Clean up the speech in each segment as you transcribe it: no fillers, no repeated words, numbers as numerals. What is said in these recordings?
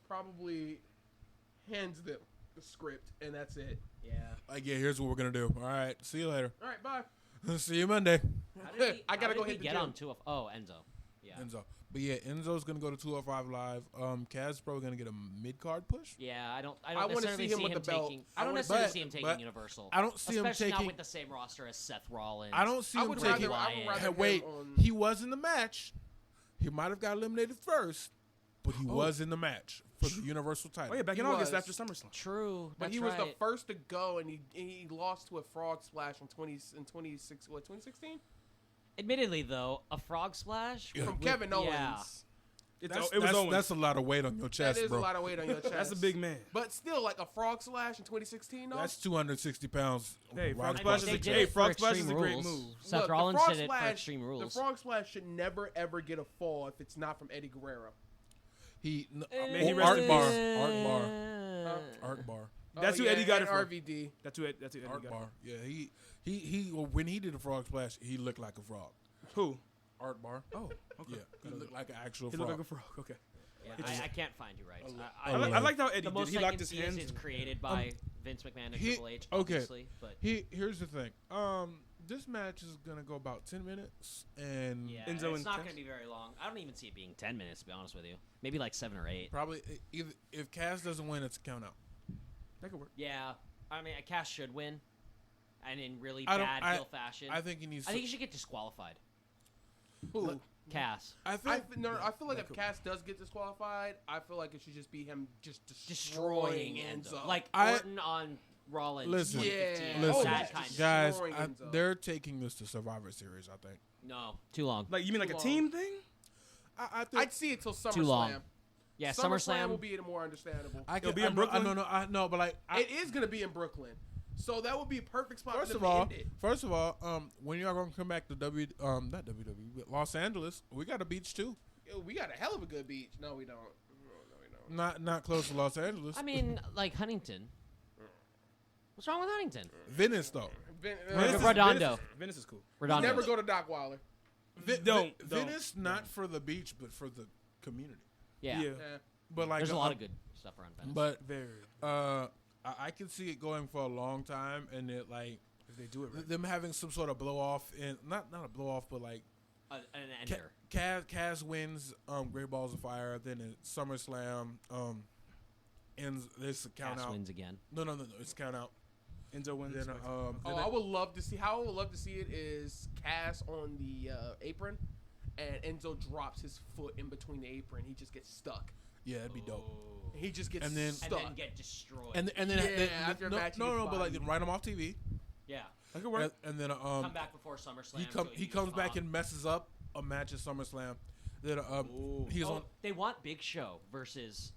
probably hands them the script, and that's it. Yeah. Here's what we're gonna do. All right, see you later. All right, bye. See you Monday. I gotta go hit hit the get gym. on 205. Oh, Enzo. Yeah. Enzo. But yeah, Enzo's gonna go to 205 Live. Kaz's probably gonna get a mid card push. Yeah, I don't wanna necessarily see him with the belt. taking. I don't necessarily see him taking but Universal. I don't see him especially taking. not with the same roster as Seth Rollins. I don't see him taking. I would rather Hey, him wait, on- he was in the match. He might have got eliminated first, but he was in the match for the Universal title. Oh yeah, back in He August was. after SummerSlam. True, But that's he was the right. first to go, and he lost to a frog splash in 2016 Admittedly, though, a frog splash from Kevin Owens. Yeah. It was Owens. That's a lot of weight on your chest, That is bro. a lot of weight on your chest. That's a big man. But still, like a frog splash in 2016, though. That's 260 pounds. Hey, right frog across splash is the They a did hey, it for frog splash is a Extreme great Rules. move. Seth Look, Rollins the frog did it for splash- Extreme Rules. The frog splash should never ever get a fall if it's not from Eddie Guerrero. he Art rest in bar, peace. art bar, That's who Eddie got it and from. RVD. That's who Eddie got art it bar. from. Yeah, he when he did the frog splash, he looked like a frog. Who? Art bar. Oh, okay. Yeah, he looked like an actual He frog. looked like a frog. Okay. Yeah, I can't find you right. I liked how Eddie the did. most He I locked can his see is hands. it's created by Vince McMahon and he- Triple H, okay. obviously. But Here's the thing. This match is gonna go about 10 minutes, and yeah, Enzo it's and not Cass? going to be very long. I don't even see it being 10 minutes, to be honest with you. Maybe like 7 or 8. probably either if Cass doesn't win, it's a count out. That could work. Yeah, I mean, Cass should win, and in really I don't- bad heel fashion. I think he needs. I think he should get disqualified. Who? Cass. I think. I feel like if could- Cass does get disqualified, I feel like it should just be him just Destroying destroying Enzo. Enzo. Like I- Orton on Rollins. Listen, 2015. listen, That kind of guys, destroying Enzo. they're taking this to Survivor Series. I think. No, too long. Like you mean like a Too team thing? I think. I'd see it till SummerSlam. Too long. Yeah, SummerSlam will SummerSlam. be more understandable. I be in Brooklyn? No, but like. It is going to be in Brooklyn, so that would be a perfect spot First for of them to all, end it. when y'all gonna come back to not WWE, but Los Angeles, we got a beach too. Yo, we got a hell of a good beach. No, we don't. No, we don't. Not close to Los Angeles. I mean, like Huntington. What's wrong with Huntington? Venice though. Redondo. Venice is cool. Redondo. Never go to Dockweiler. Don't. Venice, not for the beach, but for the community. Yeah. Yeah. But like, There's a lot of good stuff around Venice. But Very. I can see it going for a long time, and it like If they do it right. them having some sort of blow off, and not a blow off, but like An ender. Cass wins Great Balls of Fire, then at SummerSlam ends this a count Cass out. wins again. No, it's a count out. Enzo wins. Then I would love to see. How I would love to see it is Cass on the apron, and Enzo drops his foot in between the apron. He just gets stuck. Yeah, that'd be dope. He just gets And then- stuck. And then get destroyed. And then Yeah, after a match, he gets but like bodied. then write him off TV, yeah. That could work. and then Come back before SummerSlam. he comes back and messes up a match at SummerSlam. Then he's on. They want Big Show versus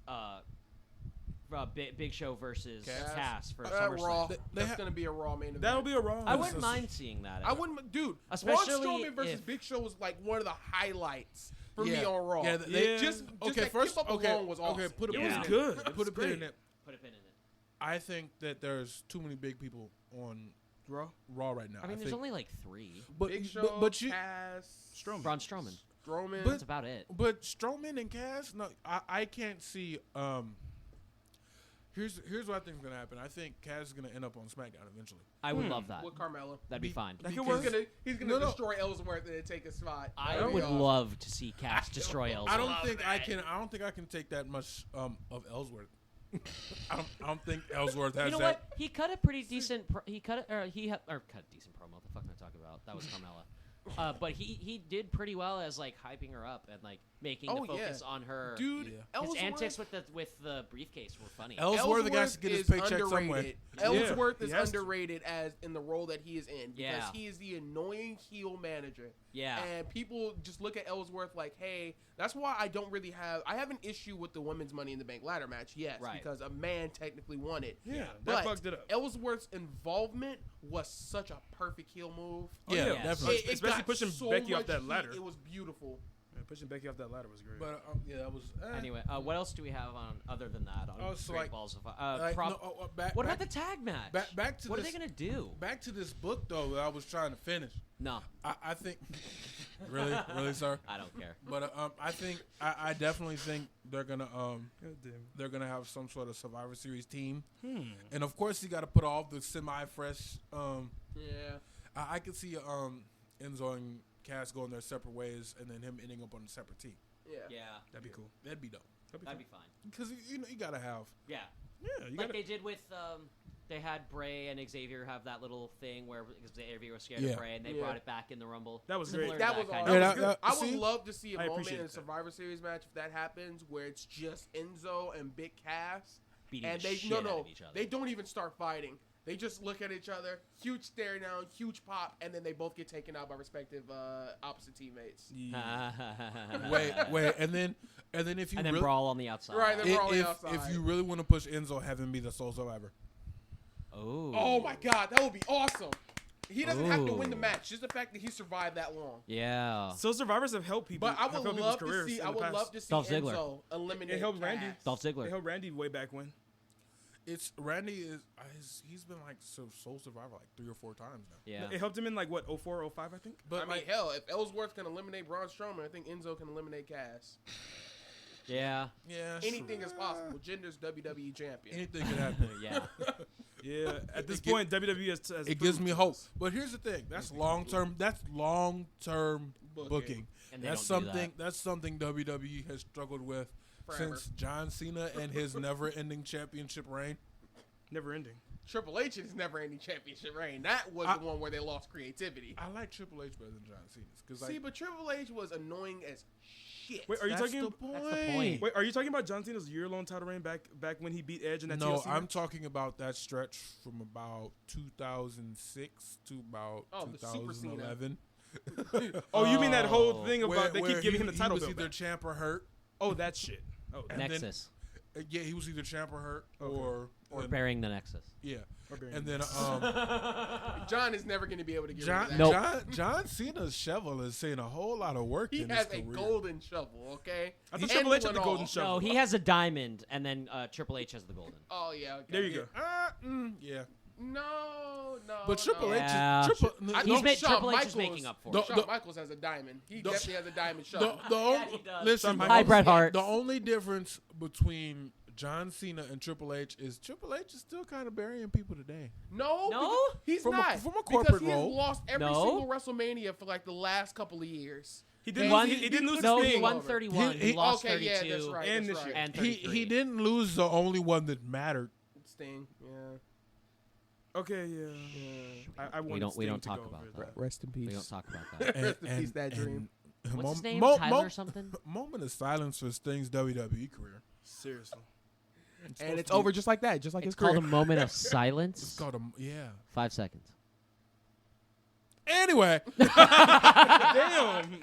Big Show versus Cass. Cass for SummerSlam. Raw. That's ha- gonna be a Raw main event. That'll be a Raw. I wouldn't mind seeing that. I wouldn't, dude. Especially Braun Strowman versus if- Big Show was like one of the highlights for me Yeah. on Raw. Yeah, they- just Okay, that first, Keep Up okay, Alone was awesome. okay, put a It pin was in it. good. It Put was a pin in great. it. Put a pin in it. I think that there's too many big people on Raw. Raw right now. I mean, there's think, only like 3. but Big Show, but you Cass, Strowman. Braun Strowman. Strowman. That's about it. but Strowman and Cass, no, I can't see. Here's what I think is gonna happen. I think Cass is gonna end up on SmackDown eventually. I would love that. with Carmella. That'd be fine. That could He's work. gonna No. destroy Ellsworth and then take a spot. I That'd be would awesome. love to see Cass destroy Ellsworth. I don't love think I that. can. I don't think I can take that much of Ellsworth. I don't think Ellsworth has You know that. what? He cut a pretty decent. He cut a decent promo. What the fuck am I talking about? That was Carmella. But he did pretty well as like hyping her up and like making the focus on her. Dude, Yeah. His Ellsworth, antics with the briefcase were funny. Ellsworth the guy Ellsworth to get his is paycheck some way. underrated. Ellsworth Yeah, is he has to. underrated as in the role that he is in because Yeah. he is the annoying heel manager. Yeah. And people just look at Ellsworth like, hey, that's why I have an issue with the women's Money in the Bank ladder match, yes, Right. because a man technically won it. Yeah, that But fucked it up. Ellsworth's involvement was such a perfect heel move. Yeah, yes. definitely. Especially got pushing so Becky off much that heat, ladder. It was beautiful. Yeah, pushing Becky off that ladder was great. But yeah, that was. Anyway, what else do we have on other than that? On Oh, so Great like- Balls of like, back, What back, about the tag match? back to what this, are they gonna do? Back to this book though that I was trying to finish. No. I think Really, sir. I don't care. But I definitely think they're gonna have some sort of Survivor Series team, and of course you got to put all the semi-fresh. I could see Enzo and Cass going their separate ways, and then him ending up on a separate team. Yeah. That'd be cool. That'd be dope. That'd be fine. Because you gotta have. Yeah. You like they did with they had Bray and Xavier have that little thing where Xavier was scared of Bray, and they brought it back in the Rumble. That was Similar great. to That was kind awesome. of. Yeah, I would love to see a moment in a that. Survivor Series match if that happens, where it's just Enzo and Big Cass, Beating and the they shit out of each other. they don't even start fighting. They just look at each other, huge stare down, huge pop, and then they both get taken out by respective opposite teammates. Wait, and then if you and then really, brawl on the outside. Right, then brawl on the outside. if you really want to push Enzo, have him be the sole survivor. Oh my God, that would be awesome. He doesn't have to win the match, just the fact that he survived that long. Yeah. So survivors have helped people. But I would love to see. I would love to see Dolph Ziggler. Enzo eliminate. It helped Randy. Cass. Dolph Ziggler. They helped Randy way back when. It's Randy he's been like sole survivor like 3 or 4 times now. Yeah. It helped him in like what 04, 05, I think. But I mean, hell, if Ellsworth can eliminate Braun Strowman, I think Enzo can eliminate Cass. Yeah. Anything is possible. Gender's WWE champion. Anything can happen. Yeah. Yeah. At this point, WWE has It gives me hope. But here's the thing: that's long term. That's long term booking. And they That's don't do something. that. That's something WWE has struggled with Forever. since John Cena and his never-ending championship reign. Never ending. Triple H in his never-ending championship reign. That was the one where they lost creativity. I like Triple H better than John Cena's. See, but Triple H was annoying as shit. Wait, are you That's talking? the point. That's the point. Wait, are you talking about John Cena's year-long title reign back when he beat Edge in that No, TLC I'm match? talking about that stretch from about 2006 to about the Super Cena. 2011. Oh, you mean that whole thing about they where keep giving him the title He was belt either back. champ or hurt. Oh, that shit. Oh, And then- Nexus. Yeah, he was either champ or hurt, Or burying the Nexus. yeah. Or burying And the then John is never going to be able to get rid of that. John Cena's shovel is seeing a whole lot of work He in has his a career. golden shovel, okay? I thought And Triple H had went the golden off. shovel. No, he has a diamond, and then Triple H has the golden. Oh, yeah. Okay. There you go. Yeah. No. But Triple H Yeah. is Triple. I He's know made Shawn Triple H is Michaels- making up for The- it. Shawn Michaels has a diamond. He definitely has a diamond shovel. he does. Listen, Hi, Bret Hart. The only difference between John Cena and Triple H is Triple H is still kind of burying people today. No, No? he's From a- not. from a because corporate he has role. lost every No? single WrestleMania for like the last couple of years. He didn't. One- He didn't lose No, his he thing. won 31. He lost okay, 32. yeah, that's right. And that's this right. year. And He 33. didn't lose the only one that mattered. Sting, yeah. Okay, yeah. I want we don't Sting talk to go about over that. Rest in peace. We don't talk about that. Rest in peace, that dream. What's his name? Mo- Tyler mo- something? Moment of silence for Sting's WWE career. Seriously. And it's over just like that, just like It's his career. called a moment of It's silence. called a yeah. 5 seconds. Anyway, Damn,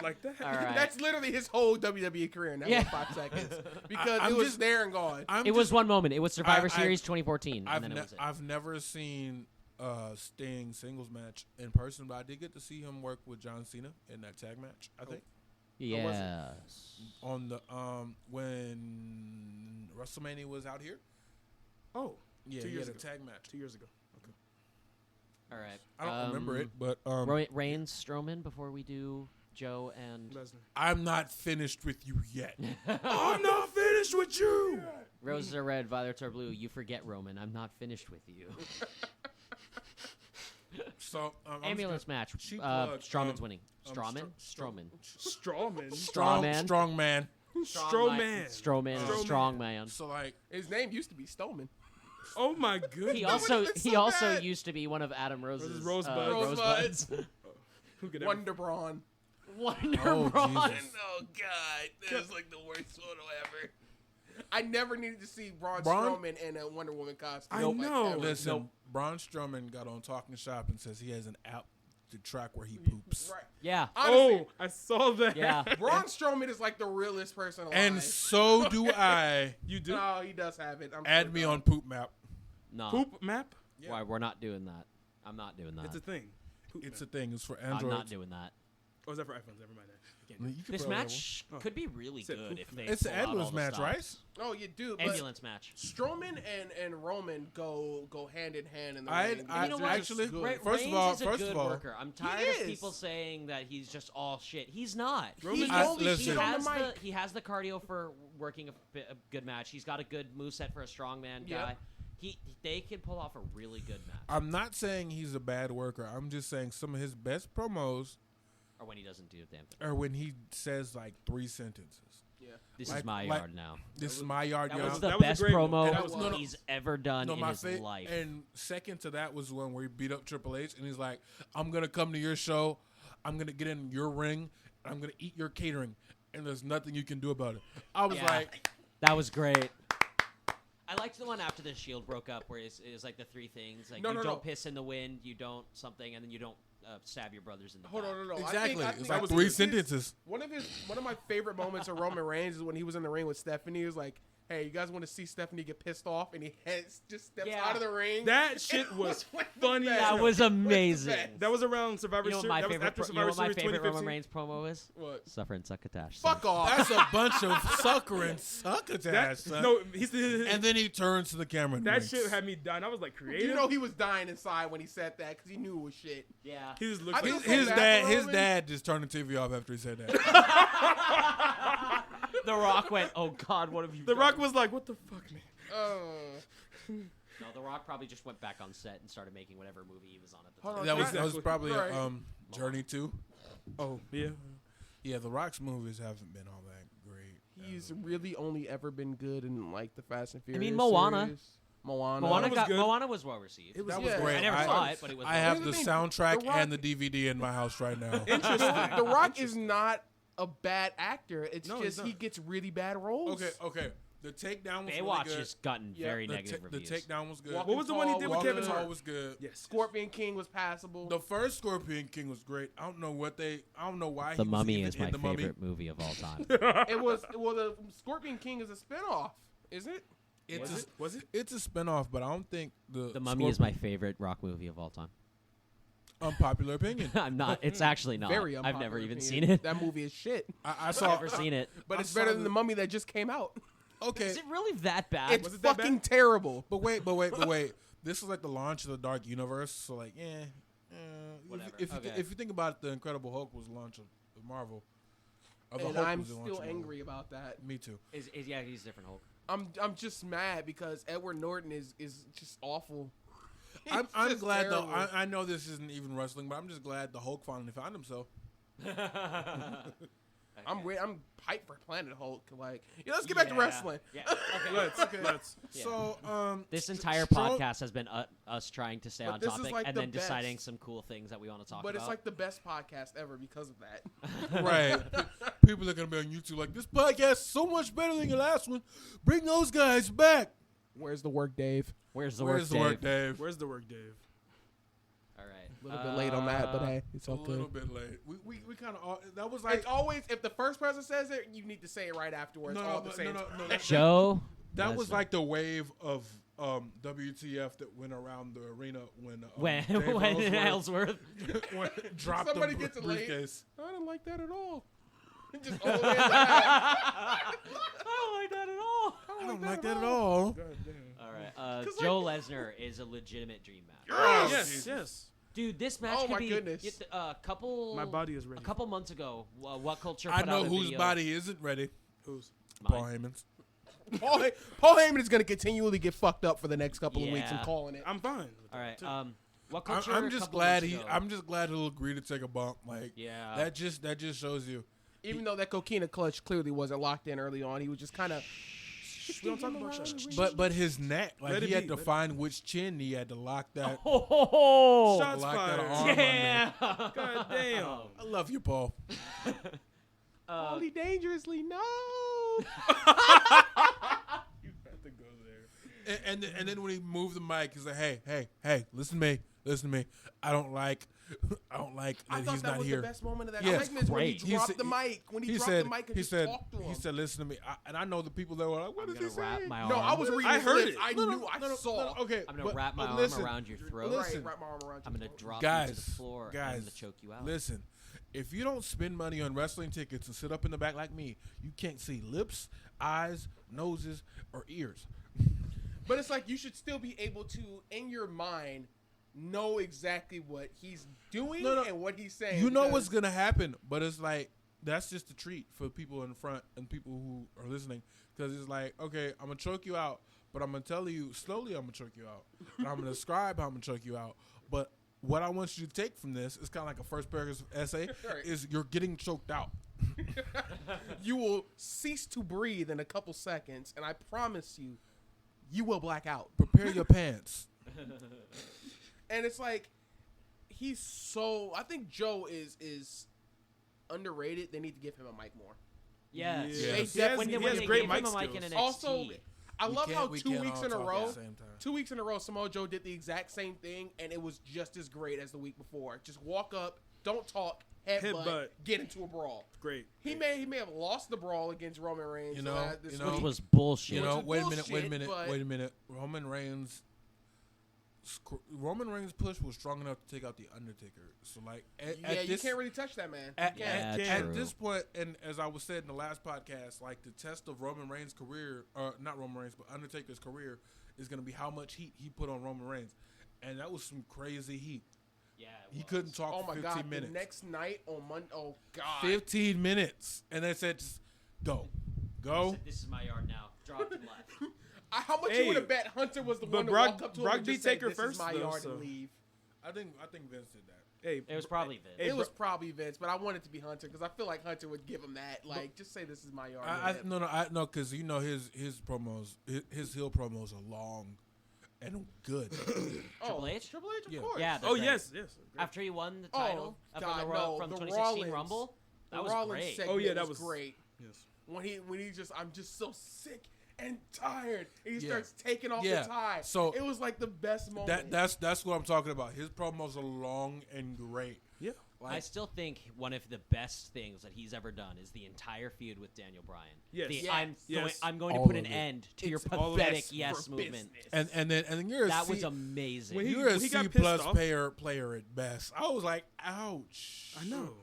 like that. All right. That's literally his whole WWE career in that Yeah. 5 seconds. Because I'm it was just- there and gone. It was one moment. It was Survivor I- Series 2014, and then it was it. I've never seen Sting singles match in person, but I did get to see him work with John Cena in that tag match. I think Yes. on the when WrestleMania was out here. Oh, Yeah, 2 he years had a ago. tag match. 2 years ago. Okay. All right. I don't remember it, but Reigns, Strowman before we do Joe and Lesnar. I'm not finished with you yet. I'm not finished with you. Roses are red, violets are blue. You forget Roman. I'm not finished with you. So Ambulance match. cheap plug, Strowman's winning. Strowman? Strawman. strong man. Strowman. Strowman is a strong man. So like His name used to be Stoneman. Oh my goodness. He also it's so bad. used to be one of Adam Rose's Rosebuds. Rosebuds. Who could ever? Wonder Brawn. Wonder Oh, Brawn. Jesus. Oh, God. That is like the worst photo ever. I never needed to see Braun Braun? Strowman in a Wonder Woman costume. I like, know. ever. listen, Braun Strowman got on Talking Shop and says he has an app to track where he poops. Right. Yeah. Honestly, Oh, I saw that. Yeah. Braun Strowman is like the realest person alive. And so do I. You do? No, he does have it. I'm Add sure me he on does. Poop Map. No. Poop map? Why we're not doing that. I'm not doing that. It's a thing. Poop It's map. a thing. It's for I'm Android. not doing that. Oh, is that for iPhones? Never mind that. This match could be really good if they. It's an pull out all ambulance the match, right? stops. Oh, you do. Ambulance match. Strowman and Roman go hand in hand in the I- ring. I- You know what? actually- Good. Reigns First of all- is a first good of all- worker. I'm tired of people saying that he's just all shit. He's not. He's I- only listen. shit on the mic. He has the cardio for working a good match. He's got a good moveset for a strongman guy. They can pull off a really good match. I'm not saying he's a bad worker. I'm just saying some of his best promos Or when he doesn't do a damn thing. are when he says like 3 sentences. Yeah. This Like- is my like- yard now. This is my yard. That you was know? the That was a best great one. promo That was- he's ever done in my his life. And second to that was when we beat up Triple H, and he's like, "I'm gonna come to your show. I'm gonna get in your ring. And I'm gonna eat your catering, and there's nothing you can do about it." I was Yeah. like, That was great. I liked the one after the Shield broke up, where it was like the 3 things: like No, you no, don't no. piss in the wind, you don't something, and then you don't stab your brothers in the Hold back. on, no. exactly. I It's think like that was 3 his- sentences. One of my favorite moments of Roman Reigns is when he was in the ring with Stephanie. He was like, "Hey, you guys want to see Stephanie get pissed off?" And he just steps Yeah. out of the ring. That shit was funny as That hell. was amazing. That was around Survivor You know what Series. my That was favorite, after you know Survivor what my Series favorite Roman 2015. Reigns promo is? What? Suffer and succotash. Fuck off. That's a bunch of suckering succotash, son. No, And then he turns to the camera. And that winks. shit had me dying. I was like, creative. You know he was dying inside when he said that because he knew it was shit. Yeah. he just I looked. feel Like, so His bad for dad, Roman. just turned the TV off after he said that. The Rock went, "Oh God, what have you The done?" Rock was like, "What the fuck, man?" No, The Rock probably just went back on set and started making whatever movie he was on at the Hold time. on. that was Exactly. probably Right. Journey 2. Oh yeah. Yeah, The Rock's movies haven't been all that great. He's really only ever been good in like the Fast and Furious. mean, Moana. series. Moana. Moana was well received. It was That Yeah. was great. I never saw it, but it was. I well have Here's the the thing, soundtrack The Rock- and the DVD in my house right now. The Rock is not a bad actor. It's No, he's just not. he gets really bad roles. Okay. The takedown was Baywatch really good. has gotten Yeah. very The negative the reviews. takedown was good. Walking What was the one he Tall did was with Walking Kevin good. Tall Hart? was good. Yes. Scorpion King was passable. The first Scorpion King was great. I don't know why The he was Mummy even is in my The Mummy. favorite movie of all time. It was the Scorpion King is a spinoff, isn't it? Was it? It's a spinoff, but I don't think The Mummy is my favorite rock movie of all time. unpopular opinion. I'm not. It's actually not. Very I've unpopular never even opinion. seen it. That movie is shit. I I've saw. never seen it. But I it's better saw than the Mummy that just came out. Okay, Is it really that bad? It's Was it that fucking bad? terrible. but wait. This is like the launch of the Dark Universe, so like, Whatever. If you think about it, the Incredible Hulk was the launch of Marvel. Of the And Hulk I'm was the launch still of Marvel. angry about that. Me too. Yeah, he's different Hulk. I'm just mad because Edward Norton is just awful. I'm It's just glad terrible. though. I know this isn't even wrestling, but I'm just glad the Hulk finally found himself. I'm hyped for Planet Hulk. Like, let's get back to wrestling. Yeah. Okay. Let's. Yeah. So, This entire Stro- podcast has been us trying to stay But on this is topic like and the then deciding best. some cool things that we want to talk But about. it's like the best podcast ever because of that. right. People are gonna be on YouTube like, this podcast is so much better than your last one. Bring those guys back. Where's the work, Dave? Where's the Where's the work, work, Dave? Where's the work, Dave? All right. A little bit late on that, but hey, it's A okay. little bit late. We kind of that was like It's always if the first person says it, you need to say it right afterwards. all at the same time. Joe. That was Lesnar. like the wave of WTF that went around the arena when when Dave Ellsworth. dropped Somebody the gets it late. briefcase. I don't like that at all. Just all the way in the back. I don't like that at all. I don't like that at all. God damn. All right. Joe Lesnar is a legitimate dream match. Yes. Dude, this match Oh could my be goodness. a couple. My body is ready. A couple months ago, What Culture I put know out a whose video. body isn't ready. Who's? Paul Mine. Heyman's. Paul Heyman is going to continually get fucked up for the next couple of weeks. I'm Yeah. calling it. I'm fine. with All that, right. too. What Culture? I'm a just couple glad months he. ago- I'm just glad he'll agree to take a bump. Like Yeah. that just shows you. Even though that coquina clutch clearly wasn't locked in early on, he was just kind of. We don't talk about shots. But his neck, like Let it he had be, to let it find which chin he had to lock that. Oh, Shots Lock that fired. arm. yeah. God damn. I love you, Paul. Only dangerously, no. You have to go there. And then when he moved the mic, he's like, hey, listen to me. I don't like I don't like I that thought he's that not was here. the best moment of that Yes, segment is when he great. dropped the mic. When he dropped the mic and just talked to him. He said, listen to me. And I know the people that were like, what I'm is he gonna wrap saying? my arm. No, I was reading I his heard lips. it. I knew. I saw. Okay, I'm gonna wrap my arm listen, around your throat. listen. Right, wrap my arm around I'm your gonna throat. drop Guys, you to the floor. and I'm gonna choke you out. Listen, if you don't spend money on wrestling tickets and sit up in the back like me, you can't see lips, eyes, noses, or ears. But it's like you should still be able to, in your mind, know exactly what he's doing and what he's saying. You know what's gonna happen, but it's like that's just a treat for people in front and people who are listening, because it's like, okay, I'm gonna choke you out, but I'm gonna tell you slowly. I'm gonna choke you out, and I'm gonna describe how I'm gonna choke you out. But what I want you to take from this is kind of like a first paragraph essay: Right. is you're getting choked out. You will cease to breathe in a couple seconds, and I promise you, you will black out. Prepare your pants. And it's like he's so. I think Joe is underrated. They need to give him a mic more. Yes. Yes. They When definitely they has gave great him mic a mic in skills. NXT. Also, I love how We 2 can't weeks all in a talk row. at the same time. 2 weeks in a row, Samoa Joe did the exact same thing, and it was just as great as the week before. Just walk up, don't talk, headbutt, get into a brawl. Great. He may have lost the brawl against Roman Reigns. You know, this you know, Which week. was bullshit. You know, Which is wait a bullshit, minute. but- Roman Reigns' push was strong enough to take out the Undertaker. So like, You can't really touch that man. At, You can't. Yeah, at true. this point, and as I was said in the last podcast, like the test of Roman Reigns' career, not Roman Reigns, but Undertaker's career, is going to be how much heat he put on Roman Reigns, and that was some crazy heat. Yeah, He couldn't talk Oh for my 15 God! minutes. The next night on Monday. Oh God! 15 minutes, and they said, just go. This is my yard now. Dropped and left. How much Hey, you would have bet Hunter was the but one to Brock- walk up to Brock him and beat just say, Taker "This first, is my though, yard," so- and leave? I think Vince did that. Hey, It was probably Vince. Hey, It was probably Vince, but I wanted it to be Hunter because I feel like Hunter would give him that. Like, just say this is my yard. No, because you know his promos, his heel promos are long and good. Triple H? Triple H, of Yeah. course. Yeah. oh great. yes. After he won the title from God, the, no, from the 2016 Rollins- Rumble, that the was Rollins great. segment Oh, yeah, that was was- great. Yes. When he just, I'm just so sick and tired, and he Yeah. starts taking off Yeah. the tie. So, it was like the best moment. That's what I'm talking about. His promos are long and great. Yeah. I still think one of the best things that he's ever done is the entire feud with Daniel Bryan. Yes. The, Yeah. Yes. I'm going to All put an of it. end to your It's all of pathetic this yes for movement. business. And then you're a That C, was amazing. When he- you're a got C pissed plus off- player at best. I was like, ouch. I know.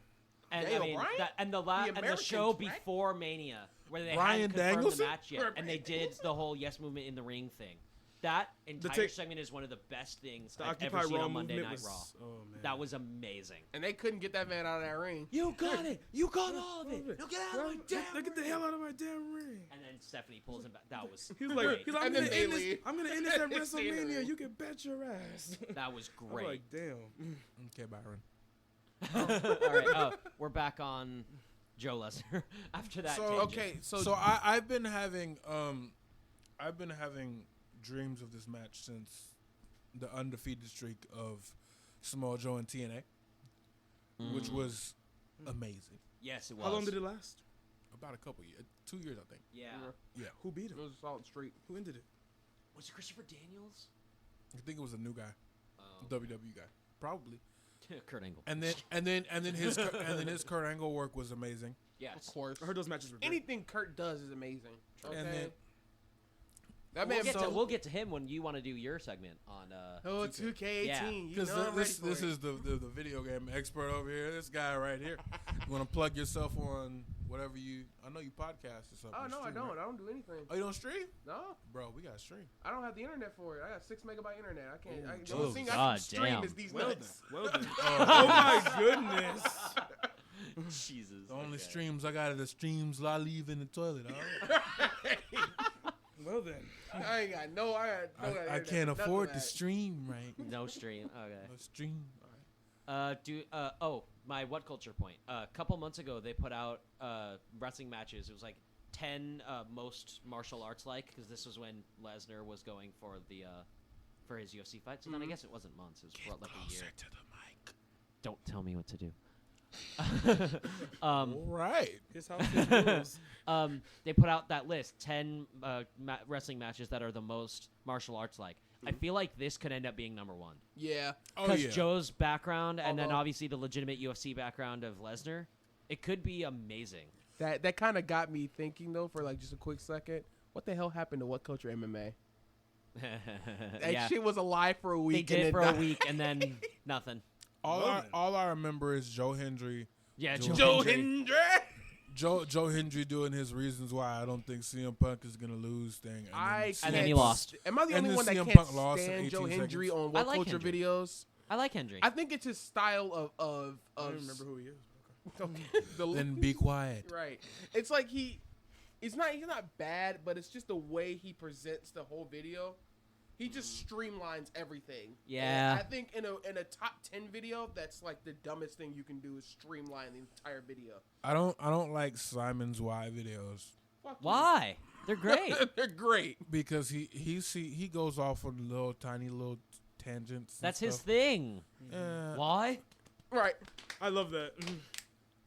And Daniel I mean, Bryan? and the American show Dragon? before Mania, where they Bryan hadn't confirmed Danielson? the match yet, and they did the whole yes movement in the ring thing. That entire segment is one of the best things The I've Occupy ever seen Raw on Monday movement Night was, Raw. Oh man. That was amazing. And they couldn't get that man out of that ring. You got it. You got all of it. Now get out of my damn Now get the hell out of my damn ring. And then Stephanie pulls him back. That was He's great. like, I'm And gonna then end this. Bayley. I'm gonna end this at It's the WrestleMania. end. You can bet your ass. That was I'm great. like, damn. Okay, Byron. All right, we're back on Joe Lesnar after that. So tangent. Okay, So I've been having dreams of this match since the undefeated streak of Samoa Joe and TNA, which was amazing. Yes, it was. How long did it last? About a couple years, 2 years, I think. Yeah. Yeah, Who beat it him? was a solid streak. Who ended it? Was it Christopher Daniels? I think it was a new guy, Oh. WWE guy, probably. Kurt Angle. And then his Kurt Angle work was amazing. Yes. Of course. I heard those matches were great. Anything Kurt does is amazing. Okay. And then- that We'll man. we'll get to him when you want to do your segment on. 2K18. Yeah. You Because know I'm ready this for this it. is the video game expert over here. This guy right here. You want to plug yourself on whatever you. I know you podcast or something. Oh no, I stream, don't. right? I don't do anything. Oh, you don't stream, No, bro? We got to stream. I don't have the internet for it. I got 6 megabyte internet. I can't. The Oh, only thing I God can stream damn. is these Well done. nuts. Well done. Oh my goodness. Jesus. The only okay. streams I got are the streams I leave in the toilet. Huh? Well then. I ain't got no. I I can't afford to stream, right? No stream. Okay. No stream. My what culture point. A couple months ago, they put out wrestling matches. It was like 10 most martial arts like, because this was when Lesnar was going for the for his UFC fight. So then I guess it wasn't months. It was for like a year. to the mic. Don't tell me what to do. All right. His house is rules. They put out that list, 10 wrestling matches that are the most martial arts like. I feel like this could end up being number 1. Yeah. Because Joe's background and then Although- obviously the legitimate UFC background of Lesnar, it could be amazing. That kind of got me thinking though for like just a quick second. What the hell happened to What Culture MMA? That shit was alive for a week. They did and for then a week and then nothing. All I remember is Joe Hendry. Yeah, Joe Hendry. Joe Hendry doing his reasons why I don't think CM Punk is gonna lose thing. And then he lost. Am I the And only then one that CM can't Punk lost in stand 18 Joe Hendry seconds. on What like Culture Hendry. videos? I like Hendry. I think it's his style of I don't remember who he is. Then be quiet. Right. It's like he's not bad, but it's just the way he presents the whole video. He just streamlines everything. Yeah. And I think in a top 10 video, that's like the dumbest thing you can do is streamline the entire video. I don't like Simon's Y videos Fuck you. Why? They're great. They're great. because he goes off on little tiny little tangents. and That's his stuff. thing. Eh, Why? Right. I love that.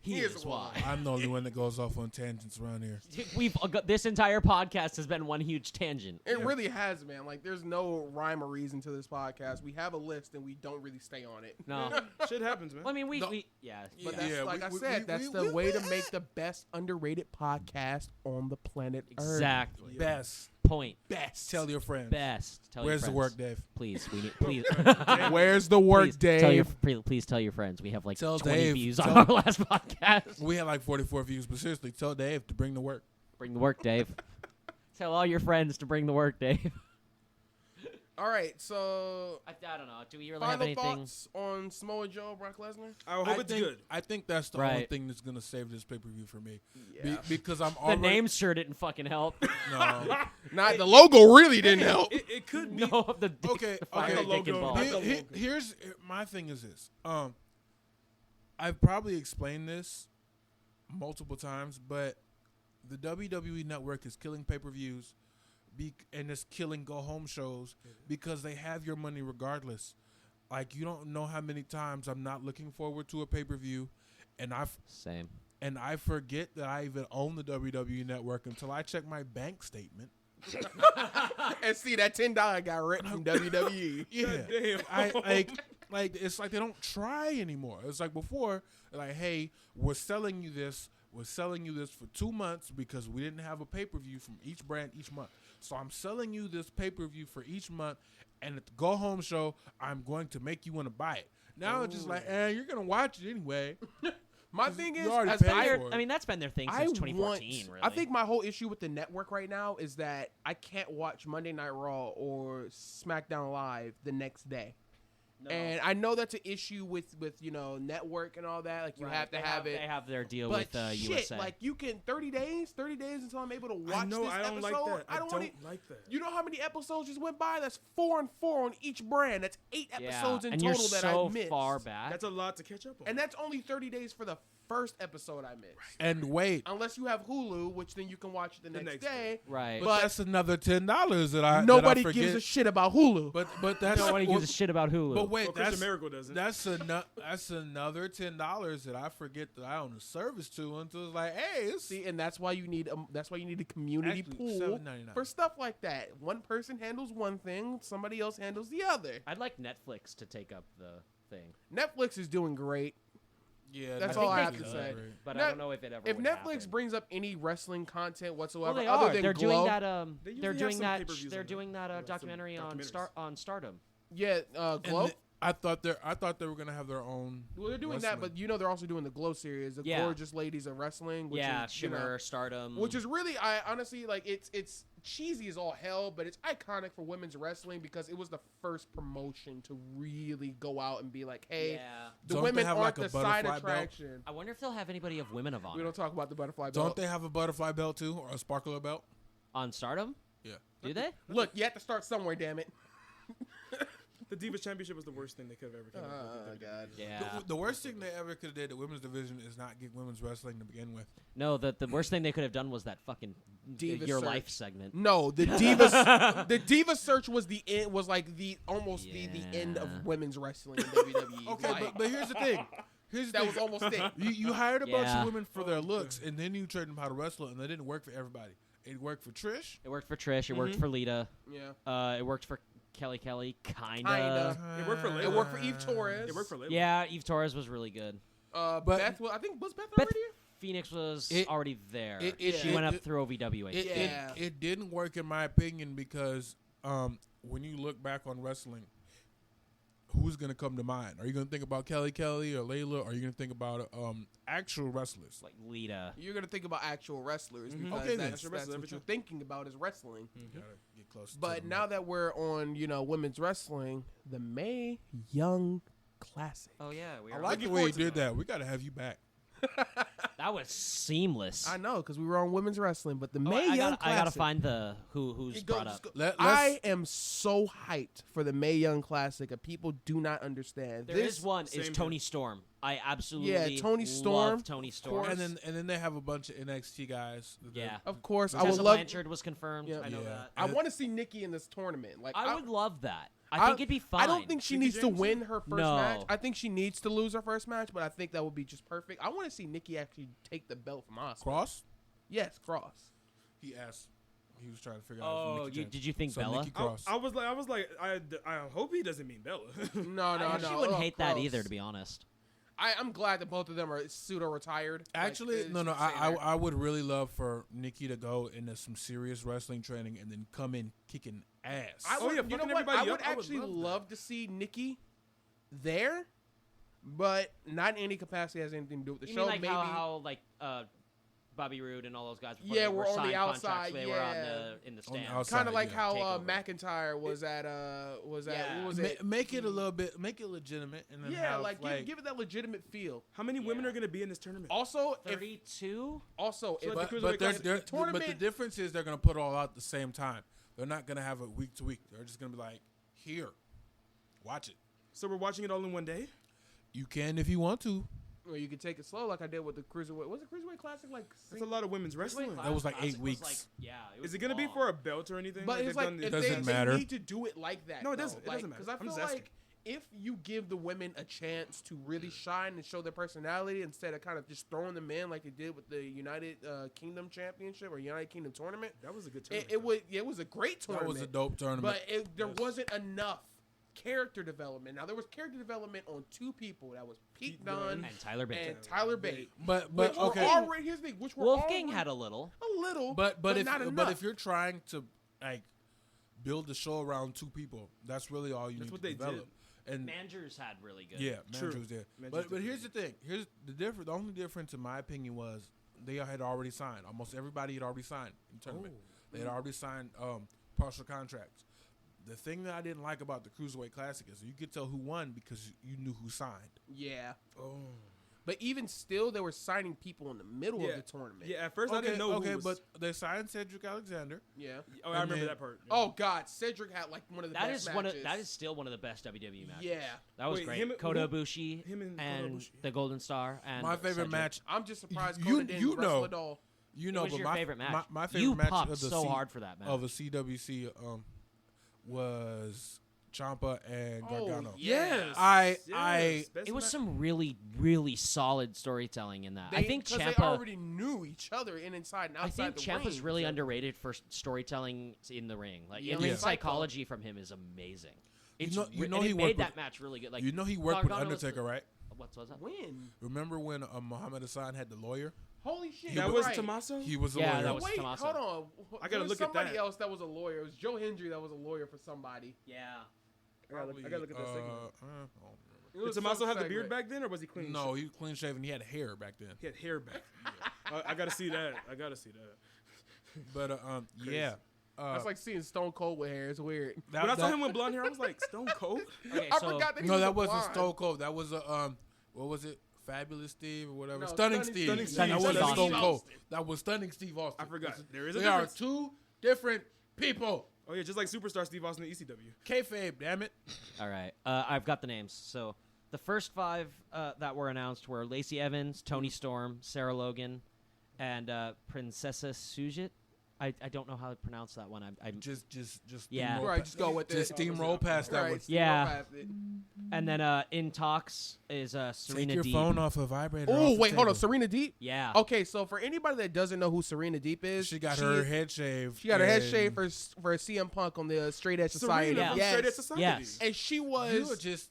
He is is why. why. I'm the only one that goes off on tangents around here. We've got, this entire podcast has been one huge tangent. It really has, man. Like, there's no rhyme or reason to this podcast. We have a list, and we don't really stay on it. No. Shit happens, man. Well, I mean, No. yeah. But Yeah, that's, yeah, like we- I said, that's the we- way to make the best underrated podcast on the planet Earth. Exactly. Best. Point. Best. Tell your friends. Best. Tell Where's your the friends. work, Dave? Please, we need. Please. Where's the work, please, Dave? please tell your friends. We have like Tell 20 Dave. views Tell- on our last podcast. We had like 44 views, but seriously, tell Dave to bring the work. Bring the work, Dave. Tell all your friends to bring the work, Dave. All right, so I don't know. Do we really have final anything? thoughts on Samoa Joe, Brock Lesnar? I hope it's good. I think that's the only Right. thing that's gonna save this pay per view for me. Yeah. Because I'm The already name sure didn't fucking help. no. Not the logo really didn't help. It could be. No, the dick, Okay, the fire okay. dick Logo. involved. Like the logo. Here's my thing is this. I've probably explained this multiple times, but the WWE Network is killing pay per views, and it's killing go home shows because they have your money regardless. Like you don't know how many times I'm not looking forward to a pay per view, and Same. I forget that I even own the WWE Network until I check my bank statement. And see, that $10 got ripped from WWE. Yeah, Damn. I like it's like they don't try anymore. It's like before, like, hey, we're selling you this for 2 months because we didn't have a pay-per-view from each brand each month. So I'm selling you this pay-per-view for each month, and at the go home show, I'm going to make you want to buy it. Now it's just like, you're gonna watch it anyway. My thing is, You already as paid I, for it. I mean, that's been their thing I since want, 2014. Really. I think my whole issue with the network right now is that I can't watch Monday Night Raw or SmackDown Live the next day. No. And I know that's an issue with network and all that. Like you Right. have to have it. They have their deal But with shit, USA. like you can 30 days until I'm able to watch I know. this I don't episode. like that. I don't wanna- like that. You know how many episodes just went by? That's 4 and 4 on each brand. That's 8 episodes in and total you're that so I missed. far back. That's a lot to catch up on. And that's only 30 days for the first episode I missed. And wait, Unless you have Hulu, which then you can watch it the next next day. day. right. but But that's another $10 that I Nobody that I gives forget. a shit about Hulu. But that's Nobody gives a shit about Hulu. But wait, Well, Christian Miracle doesn't. that's another $10 that I forget that I own a service to until it's like, hey, it's See, and that's why you need a community Actually, pool $7.99. for stuff like that. One person handles one thing, somebody else handles the other. I'd like Netflix to take up the thing. Netflix is doing great. yeah. That's I all think I they have to could, say. But Net- I don't know if it ever. If would Netflix happen. brings up any wrestling content well, whatsoever, they other are. than They're Glow, doing that. They usually They're have doing some that. pay-per-views They're on doing there. that Some documentary on documentaries. Stardom. yeah, And Glow. I thought they were gonna have their own. Well, they're doing that, wrestling. but they're also doing the Glow series, the Yeah. Gorgeous Ladies of Wrestling. Which Yeah, is, Shimmer, Stardom. which is really, I honestly like. It's cheesy as all hell, but it's iconic for women's wrestling because it was the first promotion to really go out and be like, hey, Yeah. the Don't they women have, aren't like, a the side butterfly belt? attraction. I wonder if they'll have anybody of Women of Honor We don't talk about the butterfly belt. Don't they have a butterfly belt too, or a sparkler belt? on Stardom. Yeah. Do they? Look, you have to start somewhere, damn it. The Divas Championship was the worst thing they could have ever come up with. God. Yeah. The worst thing they ever could have did the women's division is not get women's wrestling to begin with. No, the worst thing they could have done was that fucking Diva Your Search. Life segment. No, the Divas, the Diva Search was the end. Was like the end of Yeah. women's wrestling in WWE. Okay, Like, but here's the thing. Here's the that thing. was almost it. You hired a bunch Yeah. of women for their looks, and then you trained them how to wrestle, and that didn't work for everybody. It worked for Trish. It worked for Trish. It worked Mm-hmm. for Lita. Yeah. It worked for Kelly, Kinda. It worked for Layla. It worked for Eve Torres. It worked for Layla. Yeah, Eve Torres was really good. Beth, I think was Beth Beth already? Phoenix was It- already there. it- She it- went up it- through OVW. It didn't work in my opinion because when you look back on wrestling, who's gonna come to mind? Are you gonna think about Kelly or Layla? Or are you gonna think about actual wrestlers? Like Lita. You're gonna think about actual wrestlers because Okay, then. that's Actual wrestlers what every you're time. thinking about is wrestling. You gotta get close. to But them. now that we're on, women's wrestling, the Mae Young Classic. Oh yeah, we I are. like the Looking way you forward to did that. We gotta have you back. That was seamless. I know because we were on women's wrestling, but the Oh, Mae I Young gotta, Classic. I gotta find the who's brought up. I am so hyped for the Mae Young Classic, and people do not understand. There this is one. same Is here. Tony Storm. I absolutely Yeah, Tony Storm, love Tony Storm. And then they have a bunch of NXT guys. Yeah. Of course, I Tessa would love. Blanchard was confirmed. Yeah. I know Yeah. that. I want to see Nikki in this tournament. Like I would love that. I think it'd be fine. I don't think she Nikki needs to Jameson? win her first No. match. I think she needs to lose her first match, but I think that would be just perfect. I want to see Nikki actually take the belt from Asuka. Cross. Yes, Cross. He asked. He was trying to figure out. Oh, if Nikki James. did you think So Bella? Nikki Cross. I was like, I hope he doesn't mean Bella. No, I no. actually wouldn't Oh, hate that gross. either, to be honest. I'm glad that both of them are pseudo retired. Actually, no. I would really love for Nikki to go into some serious wrestling training and then come in kicking ass. I Oh, would, yeah, you know fucking what? everybody I would up. I would actually love that. love to see Nikki there, but not in any capacity has anything to do with the You show. mean like Maybe how like Bobby Roode and all those guys? Before Yeah, they we're were on the signed contracts, outside, They were on yeah. in the On the stands. outside. kind of like yeah. how Takeover. McIntyre was at Yeah. what was it? Make it a little bit. Make it legitimate, and then Yeah, have, like give it that legitimate feel. How many women Yeah. are gonna be in this tournament? Also, if 32. also if like the But Cruiserweight they're, Classic but the tournament- difference is they're gonna put it all out at the same time. They're not gonna have it week to week. They're just gonna be like, here, watch it. So we're watching it all in one day. You can if you want to. or you could take it slow, like I did with the Cruiserweight. Was the Cruiserweight Classic like? That's a lot of women's wrestling. That was like 8 Classic weeks. Was like, yeah. It was Is it gonna be long. for a belt or anything? But it's they've like done if this- doesn't they matter. need to do it like that. No, it though. doesn't. It doesn't matter. Because I I'm feel just asking. like if you give the women a chance to really shine and show their personality instead of kind of just throwing them in like it did with the United Kingdom Championship or United Kingdom Tournament, That was a good tournament. it was a great That tournament. was a dope tournament. But there wasn't enough character development. Now there was character development on two people. That was Pete Dunne And Tyler Bate. and Tyler Bate. but Which were okay. already, here's the thing, which were Wolfgang already had a little. a little, But not if enough. you're trying to like build the show around two people, that's really all you That's need what to they develop. And Mangers had really good. yeah, True. Manju was there. Manju's But did here's the thing. Here's the difference. The only difference, in my opinion, was they had already signed. Almost everybody had already signed in the tournament. They had already signed partial contracts. The thing that I didn't like about the Cruiserweight Classic is you could tell who won because you knew who signed. yeah. Oh. But even still, they were signing people in the middle of the tournament. Yeah, at first I didn't know Okay, who was. but they signed Cedric Alexander. Yeah. Oh, I and remember then- that part. Oh God, Cedric had like one of the That best is one of matches. that is still one of the best WWE matches. Yeah. That was Wait, great. him- Kota who- Ibushi him and Kota and Ibushi. the Golden Star and My favorite Cedric. match. I'm just surprised You- Coda didn't you wrestle know. at all. You know, What was but your favorite match? My favorite You match popped of the so hard for that match. of the CWC was Ciampa and Gargano. yes. Best It was ma- some really, really solid storytelling in that. I think they Ciampa. already knew each other inside and I outside think the Ciampa's ring. really So- underrated for storytelling in the ring. Like, Yeah, I mean, yeah. psychology from him is amazing. It's know and he it worked made with- that match really good. Like, you know he worked with Gargano was Undertaker, right? What was that? When? Remember when Muhammad Hassan had the lawyer? Holy shit! That you're was right. Tommaso? He was a Yeah, lawyer. that was Wait, Tommaso. hold on. I gotta There was look at somebody that. else that was a lawyer. It was Joe Hendry that was a lawyer for somebody. Yeah. I gotta look at that segment. I don't remember. It Did was Tommaso some have the beard segment. back then, or was he clean? No, he was clean shaven. He had hair back then. He had hair back. I gotta see that. I gotta see that. But yeah. That's like seeing Stone Cold with hair. It's weird. That, When I saw that- him with blonde hair, I was like, Stone Cold? Okay, I so forgot that he no, was that a wasn't blonde. Stone Cold. That was a what was it? Fabulous Steve or whatever. No, Stunning Stunning Steve. Stunning Steve. That wasn't Stunning Stone Steve Cold. That was Stunning Steve Austin. I forgot. There is a They are difference. two different people. Oh, yeah, just like Superstar Steve Austin in ECW. Kayfabe, damn it. all right, I've got the names. So the first 5 that were announced were Lacey Evans, Tony Storm, Sarah Logan, and Princessa Sujit. I don't know how to pronounce that one. I'm Just Yeah. steamroll Right, just go with it. just steamroll past that Right, one. steamroll Yeah. past it. And then in talks is Serena Take your Deeb. phone off a vibrator. Oh, off the wait, hold on. table. Serena Deeb? Yeah. Okay, so for anybody that doesn't know who Serena Deeb is, She got her head shaved. She got her head and shaved for CM Punk on the Straight Edge Society. Serena from Yes. Straight Edge Society. Yes. And she You was were just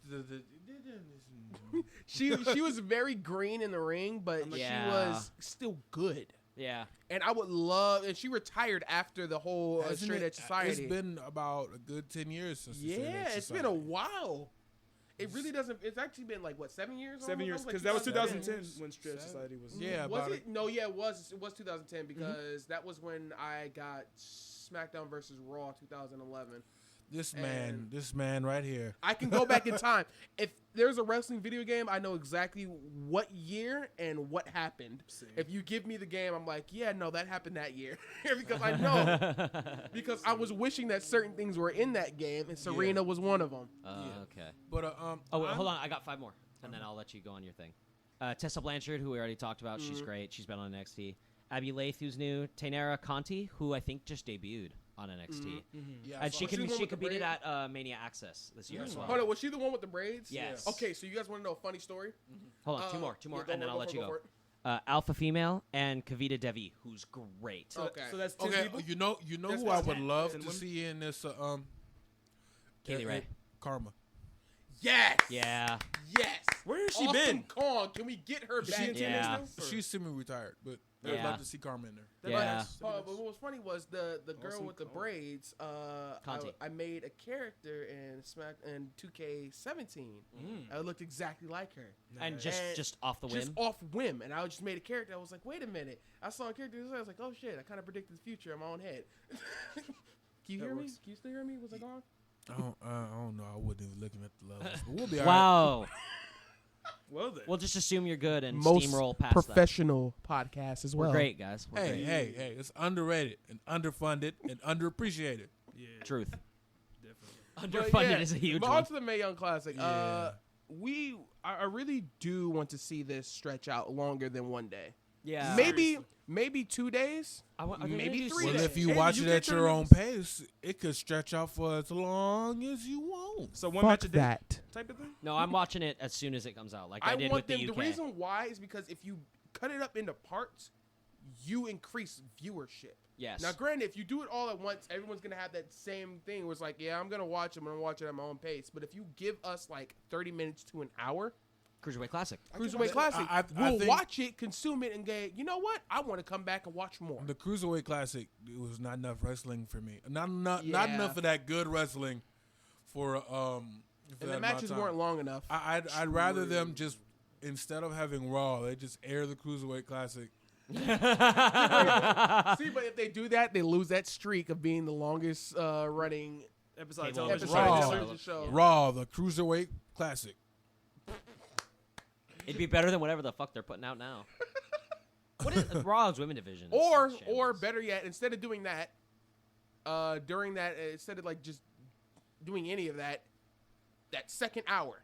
she was very green in the ring, but she Yeah. was still good. Yeah. And I would love, and she retired after the whole Hasn't Straight it- Edge Society. It's been about a good 10 years since the Straight Edge It's been Society. a while. It really doesn't. It's actually been like what 7 years? 7 years, almost? because Like that was 2010. 2010 when Straight Edge Society was. Yeah, Was about it? No, yeah, it was. It was 2010 because that was when I got SmackDown versus Raw 2011. This And- man right here. I can go back in time. If there's a wrestling video game, I know exactly what year and what happened. Same. If you give me the game, I'm like, yeah, no, that happened that year. Because I know. Because I was wishing that certain things were in that game, and Serena was one of them. Okay. But Oh, wait, hold on. I got 5 more, and then I'll let you go on your thing. Tessa Blanchard, who we already talked about. She's great. She's been on NXT. Abby Lath, who's new. Tainara Conti, who I think just debuted on NXT. Yeah, And She she the one with the competed braids? at Mania Access this year as well. Hold on, was she the one with the braids? Yes. Okay, so you guys want to know a funny story? Hold on, two more, Yeah, and then I'll let you for go. it. Alpha Female and Kavita Devi, who's great. Okay. So that's 10 okay. people? You know That's who I fine. would love And to women? see in this Kaylee Ray. Karma. Yes. Yeah. Yes. Where has she Awesome been? Kong. Can we get her Is back? she in Yeah. TNA still? Or- She's semi-retired, but I'd Yeah. love to see Karma in there. That'd be Yeah. nice. That'd be But nice. what was funny was the girl Awesome with the Kong. braids. Conti. I made a character in 2K17. I looked exactly like her. And And just off the Just whim. off whim, and I just made a character. I was like, wait a minute. I saw a character. I was like, oh shit. I kind of predicted the future in my own head. Can you That hear me? works. Can you still hear me? Was I gone? I don't know. I wasn't even looking at the levels. But we'll be all right. Wow. Well then. We'll just assume you're good and Most steamroll past professional podcast as that. well. We're great, guys. We're great. Hey, it's underrated and underfunded and underappreciated. Yeah, Truth. definitely. But Underfunded yeah, is a huge but one. on to the Mae Young Classic. Yeah. I really do want to see this stretch out longer than one day. Yeah. Maybe 2 days. Are they maybe gonna do 3 Well, days. if you Hey, watch you it get at your your- own pace, it could stretch out for as long as you want. So one match a day that. type of thing? No, I'm watching it as soon as it comes out, like I, I did want with them. the The UK. reason why is because if you cut it up into parts, you increase viewership. Yes. Now, granted, if you do it all at once, everyone's gonna have that same thing. Where it's like, yeah, I'm gonna watch it. I'm gonna watch it at my own pace. But if you give us like 30 minutes to an hour, Cruiserweight Classic. Cruiserweight Classic, I we'll think- watch it, consume it, and go, you know what? I want to come back and watch more. The Cruiserweight Classic, it was not enough wrestling for me. Not Yeah. enough of that good wrestling for for And that the amount matches of time. weren't long enough. I'd rather them just, instead of having Raw, they just air the Cruiserweight Classic. See, but if they do that, they lose that streak of being the longest running Episode of Cable television. episode Raw. of show. television show. Yeah. Raw, the Cruiserweight Classic. It'd be better than whatever the fuck they're putting out now. What is Raw's women division? Or It's shambles. better yet, instead of doing that, during that, instead of like just doing any of that, that second hour,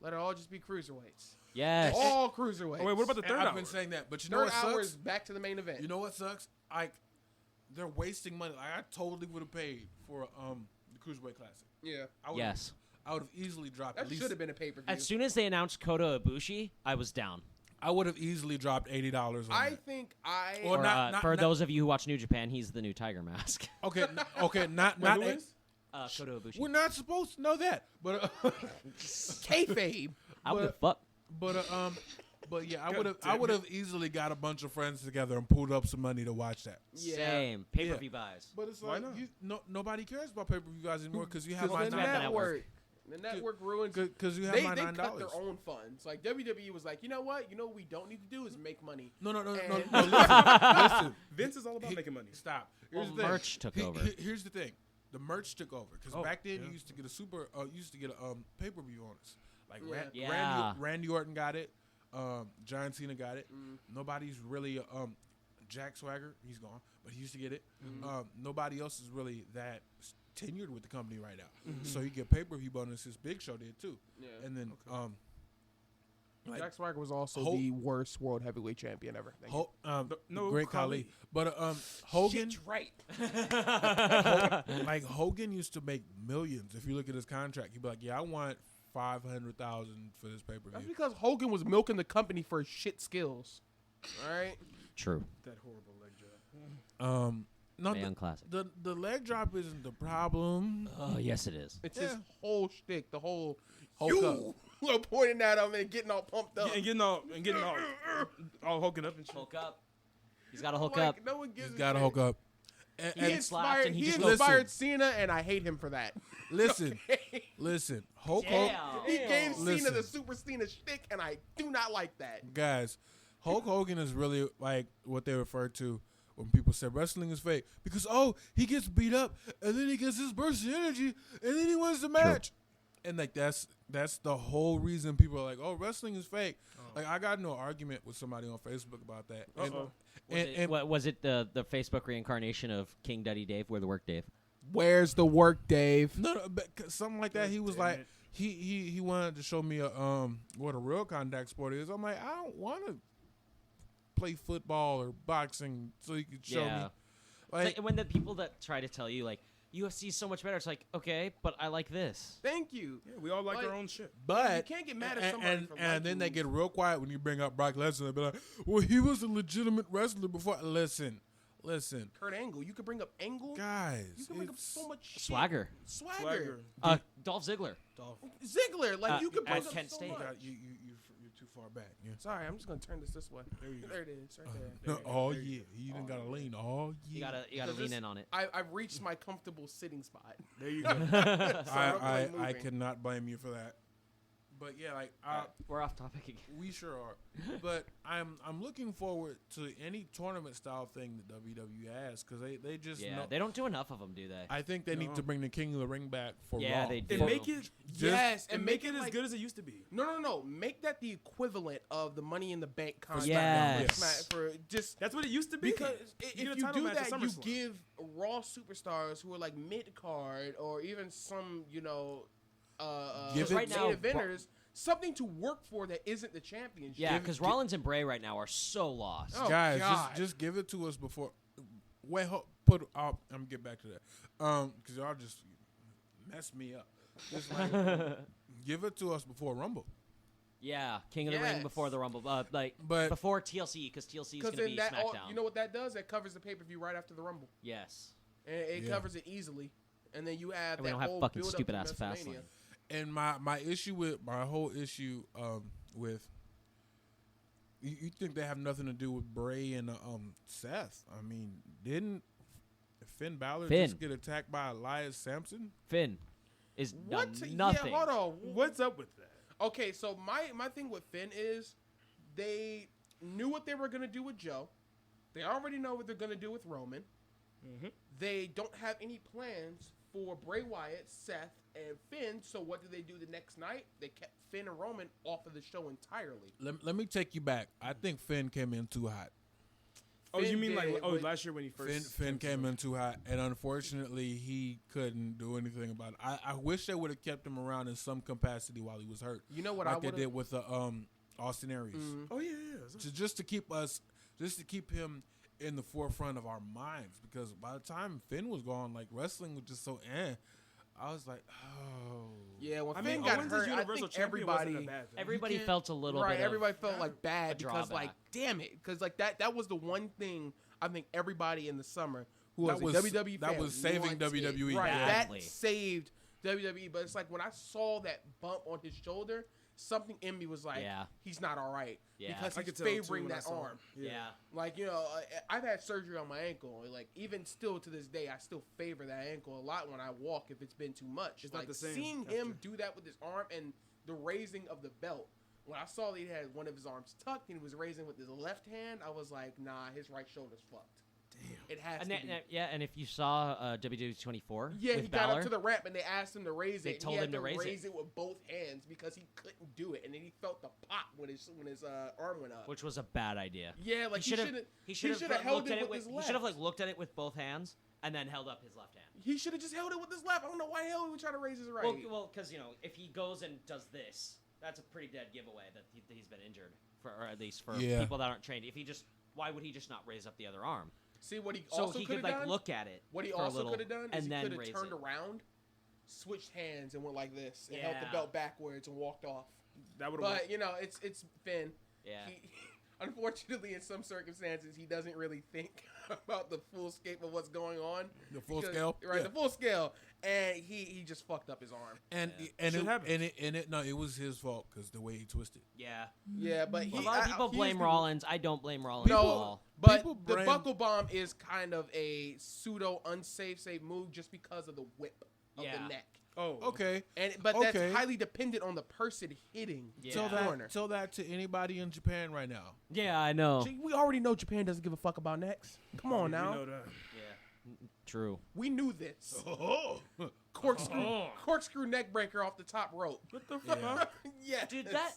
let it all just be cruiserweights. Yes. All cruiserweights. Oh, wait, what about the And third I've hour? been saying that, but you know third what hour sucks? is back to the main event? You know what sucks? They're wasting money. Like, I totally would have paid for the Cruiserweight Classic. Yeah, I would Yes. I would have easily dropped that at least. should have been a pay per view. As soon as they announced Kota Ibushi, I was down. I would have easily dropped $80 on I that. think I. Or Or, not- for not- those of you who watch New Japan, he's the new Tiger Mask. Okay, not Who not. is? Kota Ibushi. We're not supposed to know that, but Kayfabe. I would fuck. but yeah, God I damn would have easily got a bunch of friends together and pulled up some money to watch that. Yeah. Same. Pay-per-view buys. But it's Why like not? nobody cares about pay-per-view guys anymore because you have Because my the not that network. The network ruins. because you have They my $9. cut their own funds. Like WWE was like, you know what? You know what we don't need to do is make money. No. And- Listen. Vince is all about making money. Stop. Well, Here's the thing. merch took over. Here's the thing. The merch took over because Oh, back then yeah. you used to get a pay-per-view on us. Like Yeah. Yeah. Randy Orton got it. John Cena got it. Mm. Nobody's really Jack Swagger, he's gone, but he used to get it. Nobody else is really that tenured with the company right now. So you get pay-per-view bonuses. Big Show did too. Yeah. And then Like, Jack Swagger was also the worst world heavyweight champion ever. No, great Khali. But Hogan, Shit's right. like Hogan used to make millions. If you look at his contract, he'd be like, "Yeah, I want $500,000 for this pay per That's view." because Hogan was milking the company for his shit skills. All right. True. That horrible leg drop. No, Man, classic. the leg drop isn't the problem. Oh, yes, it is. It's his whole shtick. The whole Hulk up. you pointing at him and getting all pumped up. And getting all hulking up and shit. Hulk up. He's got to hook Like, up. No one gives He's a got to shit. hook up. He slapped inspired, and he he just inspired Cena, and I hate him for that. Listen, Okay? listen. Hulk Damn. Hogan, He gave Cena Listen. the Super Cena shtick, and I do not like that. guys. Hulk Hogan is really like what they refer to when people say wrestling is fake because he gets beat up and then he gets his burst of energy and then he wins the match. And like that's the whole reason people are like, "Oh, wrestling is fake." Like I got into an argument with somebody on Facebook about that. Was it the Facebook reincarnation of King Duddy Dave? Where the work, Dave? Where's the work, Dave? No, but something like that. He was like, he wanted to show me what a real contact sport is. I'm like, I don't want to play football or boxing, so you could show me. Like, when the people that try to tell you like UFC is so much better, it's like, okay, but I like this. Thank you. Yeah, we all like our own shit. But You can't get mad at somebody for and then they liking- get real quiet when you bring up Brock Lesnar. They be like, "Well, he was a legitimate wrestler before." Listen, Kurt Angle. You could bring up Angle. guys. You can bring up it's- so much shit. Swagger. Swagger. Dolph Ziggler. Ziggler. Like you could bring at up Kent so State. much. You're too far back. Yeah. Sorry, I'm just gonna turn this way. There it is, right there. Oh yeah, you didn't gotta lean. Oh You yeah. gotta lean in on it. I've reached my comfortable sitting spot. There you go. So I don't I feel like moving. cannot blame you for that. But yeah, like We're off topic again. we sure are. But I'm looking forward to any tournament style thing that WWE has because they just Yeah, know. they don't do enough of them, do they? I think they need to bring the King of the Ring back for Yeah, Raw. they do. And make it Yes, and make it as like- good as it used to be. No. Make that the equivalent of the Money in the Bank contract. Yes. For just That's what it used to be. because get if a you title do match at that, you SummerSlam. give Raw superstars who are like mid card or even some Give right now, main eventers something to work for that isn't the championship. Yeah, because Rollins and Bray right now are so lost. Oh, Guys, God. just give it to us before. Wait, I'm gonna get back to that. Because y'all just messed me up. Just like, give it to us before Rumble. Yeah, King of the Ring Yes. before the Rumble, But- before TLC, because TLC is Because going to then be that, SmackDown. you know what that does? That covers the pay per view right after the Rumble, Yes. and it Yeah. covers it easily. And then you have And we that don't have whole fucking build-up stupid to ass WrestleMania. Fastlane. And my issue with my whole issue with you think they have nothing to do with Bray and Seth? I mean, didn't Finn Balor just get attacked by Elias Sampson? Finn is What? done nothing. Yeah, hold on. What's up with that? Okay, so my thing with Finn is they knew what they were gonna do with Joe. They already know what they're gonna do with Roman. Mm-hmm. They don't have any plans for Bray Wyatt, Seth, and Finn. So what did they do the next night? They kept Finn and Roman off of the show entirely. Let me take you back. I think Finn came in too hot. Oh, you Finn mean like did, but- last year when he first Finn came in too hot, and unfortunately, he couldn't do anything about it. I wish they would have kept him around in some capacity while he was hurt, You know what like I they would did with Austin Aries, Oh yeah. just to keep him in the forefront of our minds. Because by the time Finn was gone, like wrestling was just so I was like, oh. Yeah, when I Finn mean, got Owens' hurt, I Universal think Champion wasn't a everybody, bad thing. Everybody can't- felt a little right, bit everybody of felt like bad a because like, drawback. damn it, because like that was the one thing I think everybody in the summer who That was was- a WWE that fan was saving wanted. WWE Right, badly. that saved WWE. But it's like when I saw that bump on his shoulder, something in me was like, Yeah. he's not all right Yeah. because I he's could tell, too, favoring when I that saw arm. him. yeah. Like, you know, I've had surgery on my ankle. Like, even still to this day, I still favor that ankle a lot when I walk if it's been too much. It's like, not the same seeing after. him do that with his arm and the raising of the belt, when I saw that he had one of his arms tucked and he was raising with his left hand, I was like, nah, his right shoulder's fucked. Damn. It has And, to be. yeah, and if you saw WWE 24 Yeah, with he got Balor, up to the ramp and they asked him to raise They it. told he had him to raise it with both hands because he couldn't do it, and then he felt the pop when his arm went up. which was a bad idea. Yeah, like he should have like, held looked at it with his He left. should have like looked at it with both hands and then held up his left hand. He should have just held it with his left. I don't know why the hell he would try to raise his right. Well, because you know, if he goes and does this, That's a pretty dead giveaway that he's been injured, or at least for Yeah. people that aren't trained. Why would he just not raise up the other arm? See what he So also he could could have done. look at it. What he for a also little could have done is and he then could have raise turned it. around, switched hands, and went like this, and held the Yeah. belt backwards and walked off. That would. But it's Finn. Yeah. Unfortunately, in some circumstances, he doesn't really think about the full scope of what's going on. The full scale? Right, Yeah. the full scale. And he just fucked up his arm. And it was his fault because the way he twisted. Yeah. Yeah, but A lot of people blame Rollins. I don't blame Rollins at No, all. but People the blame- buckle bomb is kind of a pseudo unsafe move just because of the whip of Yeah. the neck. Oh, Okay. But Okay. that's highly dependent on the person hitting Yeah. the corner. Tell that to anybody in Japan right now. Yeah, I know. See, we already know Japan doesn't give a fuck about necks. Come on now. We know that. Yeah. True. We knew this. Oh. Corkscrew neck breaker off the top rope. What the fuck? Yeah. Yeah. Dude, that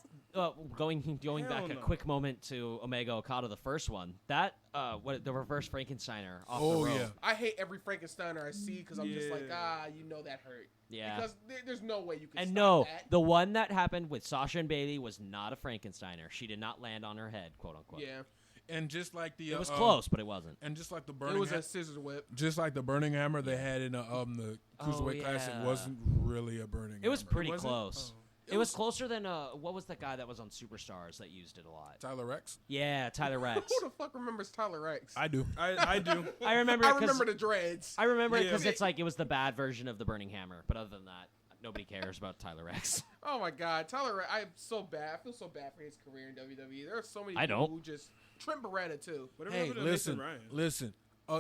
going Hell back a no. quick moment to Omega Okada, the first one. That the reverse Frankensteiner off Oh, the rope. yeah. I hate every Frankensteiner I see because I'm just like, Yeah. that hurt. Yeah. Because there's no way you can And stop no, that. the one that happened with Sasha and Bailey was not a Frankensteiner. She did not land on her head, quote unquote. Yeah. And just like the It was close, but it wasn't. And just like the It burning, was a scissors whip. just like the burning hammer they had in the Cruiserweight Classic yeah. wasn't really a burning. It was hammer. pretty Was it? close. Oh. It was closer than what was the guy that was on Superstars that used it a lot? Tyler Rex. Yeah, Tyler Rex. Who the fuck remembers Tyler Rex? I do. I do. I remember. I 'cause- remember the dreads. I remember it Yeah. because it's like it was the bad version of the Burning Hammer. But other than that, nobody cares about Tyler Rex. Oh my God, Tyler Rex. I'm so bad. I feel so bad for his career in WWE. There are so many I people don't. who just Trent Beretta too. Whatever Hey, happened to listen, Nathan Ryan? listen.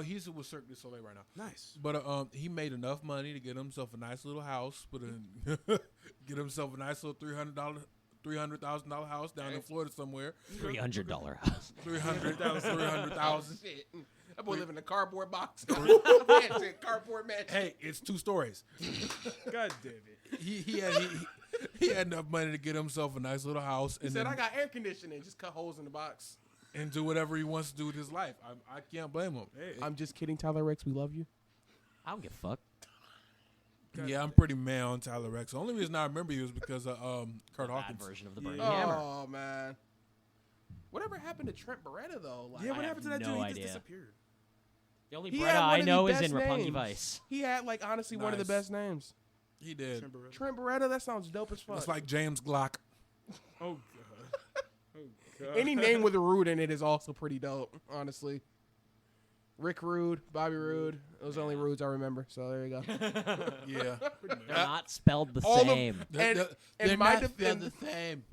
He's with Cirque du Soleil right now. Nice. But he made enough money to get himself a nice little house, get himself a nice little $300,000 house down in Florida somewhere. $300 house. 300,000. Shit. That boy live in a cardboard box. Mansion, cardboard mansion. Hey, it's 2 stories. God damn it. He had enough money to get himself a nice little house He and said, then, I got air conditioning. Just cut holes in the box. and do whatever he wants to do with his life. I can't blame him. Hey, I'm just kidding, Tyler Rex. We love you. I don't give a fuck. Yeah, I'm pretty mad on Tyler Rex. The only reason I remember you was because of Kurt Bad Hawkins. version of the Burning Yeah. Hammer. Oh, man. Whatever happened to Trent Beretta, though? Like, yeah, what I happened to have that no dude? He idea. just disappeared. The only He Bretta had one I of the know is best in Roppongi names. Vice. He had, like, honestly, one of the Nice. best names. He did. Timberlake. Trent Beretta, that sounds dope as fuck. It's like James Glock. Oh god. Oh god. Any name with a Rude in it is also pretty dope, honestly. Rick Rude, Bobby Rude. Those are only Rudes I remember. So there you go. Yeah. They're not spelled the all of- same. And They're my not defense- the same.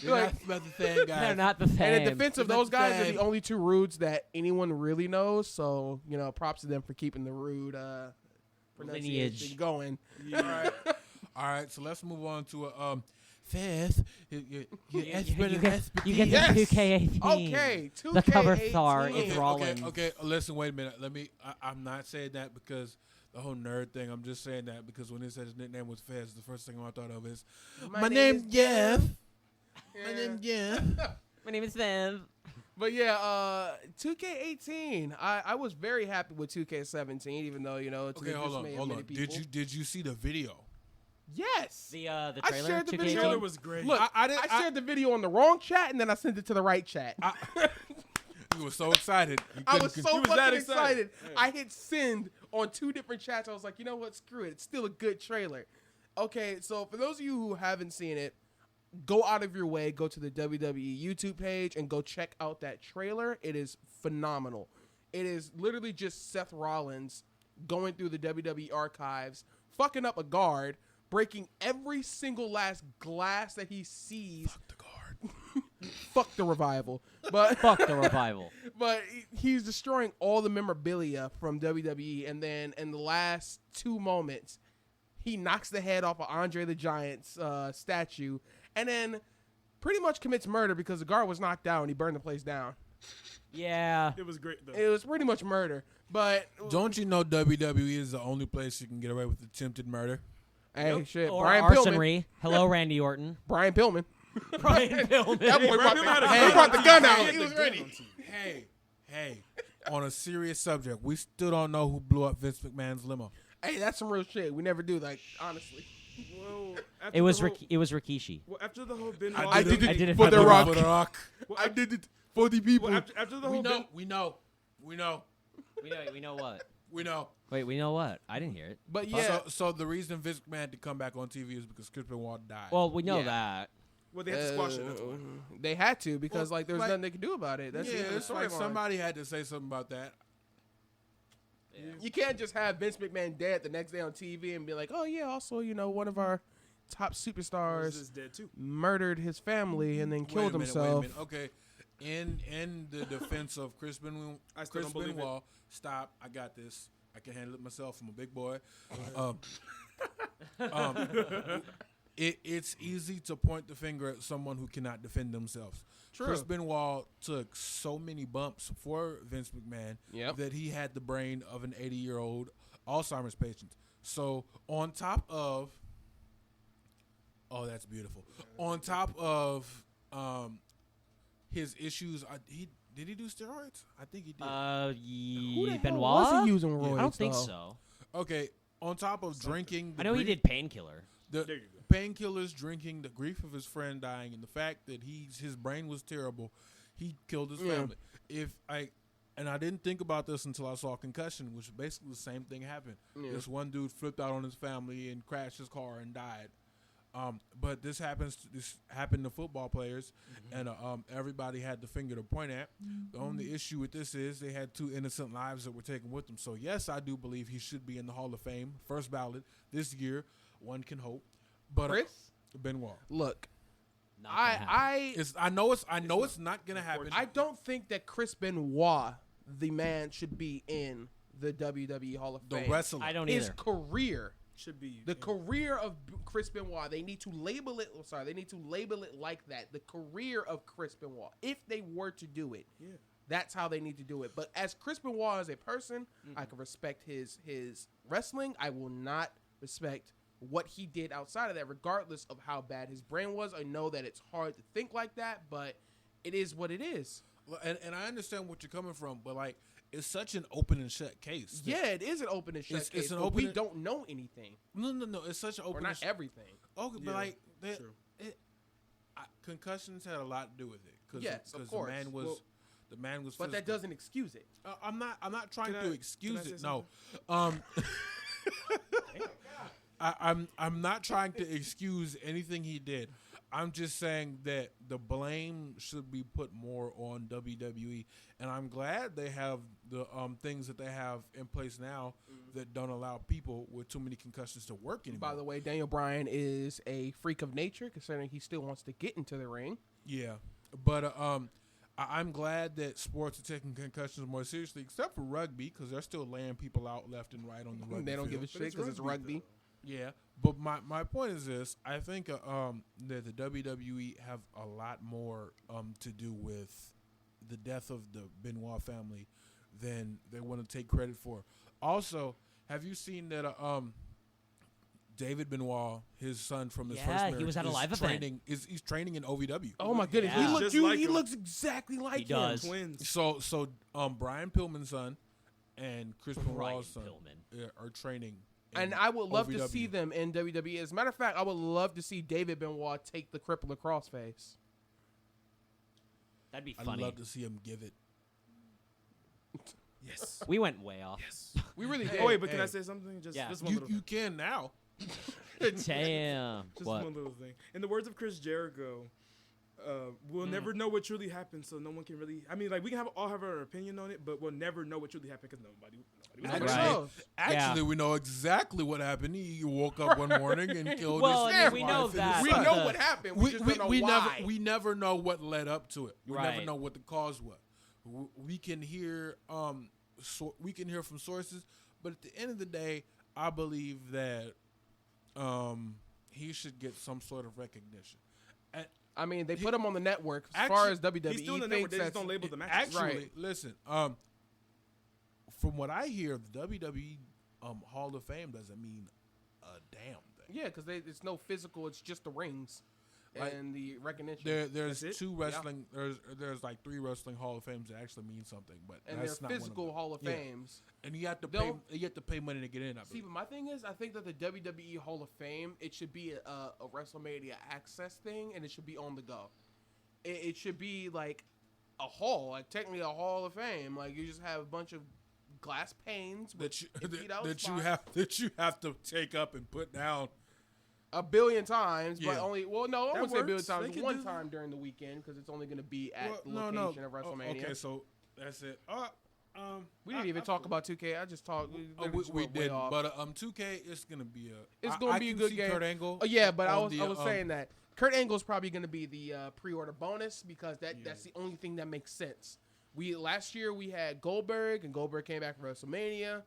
They're Like- not spelled the same, guys. They're not the same. And in defense of They're those not the guys, are same. the only 2 Rudes that anyone really knows. So, props to them for keeping the Rude pronunciation Lineage. going. Yeah. All right, so let's move on to Fifth. Your You expert get expertise. the Yes! 2K18. Okay, 2K18. The cover star is Okay, Rollins. okay, listen, wait a minute. I'm not saying that because the whole nerd thing. I'm just saying that because when he said his nickname was Fez, the first thing I thought of is, my name's Jeff. My name's Jeff. My name is Viv. But yeah, 2K18. I was very happy with 2K17, even though it's Okay, the hold dismay on. of many people. Did you see the video? Yes. The I trailer. shared the 2K18? video. Trailer was great. Look, I didn't- I shared the video on the wrong chat and then I sent it to the right chat. You were so excited. You I couldn't was so con- was that fucking excited. excited. I hit send on 2 different chats. I was like, you know what? Screw it. It's still a good trailer. Okay, so for those of you who haven't seen it, go out of your way, go to the WWE YouTube page, and go check out that trailer. It is phenomenal. It is literally just Seth Rollins going through the WWE archives, fucking up a guard, breaking every single last glass that he sees. the guard. Fuck the Revival. But Fuck the Revival. but he's destroying all the memorabilia from WWE, and then in the last 2 moments, he knocks the head off of Andre the Giant's statue, and then pretty much commits murder because the guard was knocked out and he burned the place down. Yeah. It was great though. It was pretty much murder. But Don't you know WWE is the only place you can get away with attempted murder? hey, shit, Or Brian Pillman. arsonry. Hello, Randy Orton. Brian Pillman. Brian Pillman. That boy Brian Pillman had a he gun brought on the TV. gun He out. had He the was gun ready. on TV. Hey, on a serious subject, we still don't know who blew up Vince McMahon's limo. Hey, that's some real shit. We never do, like, honestly. Well, It was Rikishi. Well, after the whole Benoit, I did I did it it for for the the Rock. Well, I did it for the people. well, after the whole We know. We know what? We know. Wait, we know what? I didn't hear it. But yeah, So the reason Vince McMahon had to come back on TV is because Chris Benoit died. Well, we know Yeah. that. well, they had to squash it. That's why. they had to because Well, like there's like- nothing they could do about it. That's yeah, the it's like storyline. somebody had to say something about that. Yeah. You can't just have Vince McMahon dead the next day on TV and be like, oh yeah, also one of our top This superstars is dead too. murdered his family and then killed Wait a himself. minute. Okay, in the defense of Chris Benoit, I still don't believe it. stop. I got this. I can handle it myself. I'm a big boy. It's easy to point the finger at someone who cannot defend themselves. True. Chris Benoit took so many bumps for Vince McMahon Yep. that he had the brain of an 80-year-old Alzheimer's patient. So on top of, oh, that's beautiful. On top of his issues, did he do steroids? I think he did. Who the hell Benoit? was he using roids? I don't think though? so. Okay, on top of drinking, I know he did Painkiller. the There you go. painkillers, drinking, the grief of his friend dying, and the fact that his brain was terrible, he killed his Yeah. family. And I didn't think about this until I saw Concussion, which basically the same thing happened. Yeah. This one dude flipped out on his family and crashed his car and died. But this happened to football players, and everybody had the finger to point at. The only issue with this is they had 2 innocent lives that were taken with them. So yes, I do believe he should be in the Hall of Fame, first ballot this year. One can hope. But Chris, Benoit, look, Not gonna happen. I know it's not gonna happen. I don't think that Chris Benoit, the man, should be in the WWE Hall of the Fame. wrestler. I don't His either. career, Should be the career of Chris Benoit, they need to label it. They need to label it like that. The career of Chris Benoit, if they were to do it, Yeah. that's how they need to do it. But as Chris Benoit as a person, I can respect his wrestling. I will not respect what he did outside of that, regardless of how bad his brain was. I know that it's hard to think like that, but it is what it is. And I understand what you're coming from, but like it's such an open and shut case. Yeah, it is an open and shut It's case, an but open we and- don't know anything, No. It's such an or open. not and everything. Okay, Yeah, but like true. concussions had a lot to do with it. Cause, Yes, of 'cause course. The man was. But that physical. doesn't excuse it. I'm not trying Can to I excuse say it. No. I'm not trying to excuse anything he did. I'm just saying that the blame should be put more on WWE, and I'm glad they have the things that they have in place now that don't allow people with too many concussions to work anymore. By the way, Daniel Bryan is a freak of nature, considering he still wants to get into the ring. Yeah, but I'm glad that sports are taking concussions more seriously, except for rugby, because they're still laying people out left and right on the rugby They don't field. give a shit because it's rugby. Yeah, but my point is this: I think that the WWE have a lot more to do with the death of the Benoit family than they want to take credit for. Also, have you seen that David Benoit, his son from his Yeah, first he marriage, was at a is live event. he's training in OVW. Oh my goodness, Yeah. he Just like him. looks exactly like He him. does. Twins. So Brian Pillman's son and Chris Brian Benoit's son Pillman. are training. And in I would love to OVW. see them in WWE. As a matter of fact, I would love to see David Benoit take the cripple across face. That'd be I'd funny. love to see him give it. Yes. We went way off. We really did. Oh wait, but can Hey. I say something? Just Yeah. this one little You can now. Damn. Just What? one little thing. In the words of Chris Jericho, we'll never know what truly happened, so no one can really. I mean, like we can all have our opinion on it, but we'll never know what truly happened because nobody was Nobody Right. knows. Actually, we know exactly what happened. He woke up one morning and killed Well, his I mean, wife we and know his that, We son. but know what happened. We just don't know why. we never know what led up to it. We never Right. know what the cause was. We can hear we can hear from sources, but at the end of the day, I believe that he should get some sort of recognition. I mean, they put him on the network. As Actually, far as WWE He's still in the thinks network. They just that's- don't label the matches. Actually, Right. listen. From what I hear, the WWE Hall of Fame doesn't mean a damn thing. Yeah, because it's no physical. It's just the rings. Like, and the recognition. There's That's it? two wrestling. There's like 3 wrestling Hall of Fames that actually mean something, but and that's they're not physical one of them. Hall of Yeah. Fames. And you have to pay. They'll- You have to pay money to get in. I See, believe. but my thing is, I think that the WWE Hall of Fame, it should be a WrestleMania access thing, and it should be on the go. It should be like a hall, like technically a Hall of Fame. Like you just have a bunch of glass panes with that you emptied out that you spots have to take up and put down. a billion times, but Yeah. only I That won't say a billion works. times. They can One do- time during the weekend because it's only going to be at Well, the no, location no. of WrestleMania. Okay, so that's it. We didn't even talk about 2K. I just talked. We did, but 2K is gonna be It's I- gonna I be a can good see game. Kurt Angle. Oh yeah, but I on was saying that Kurt Angle is probably going to be the pre-order bonus because that's the only thing that makes sense. Last year we had Goldberg, and Goldberg came back for WrestleMania.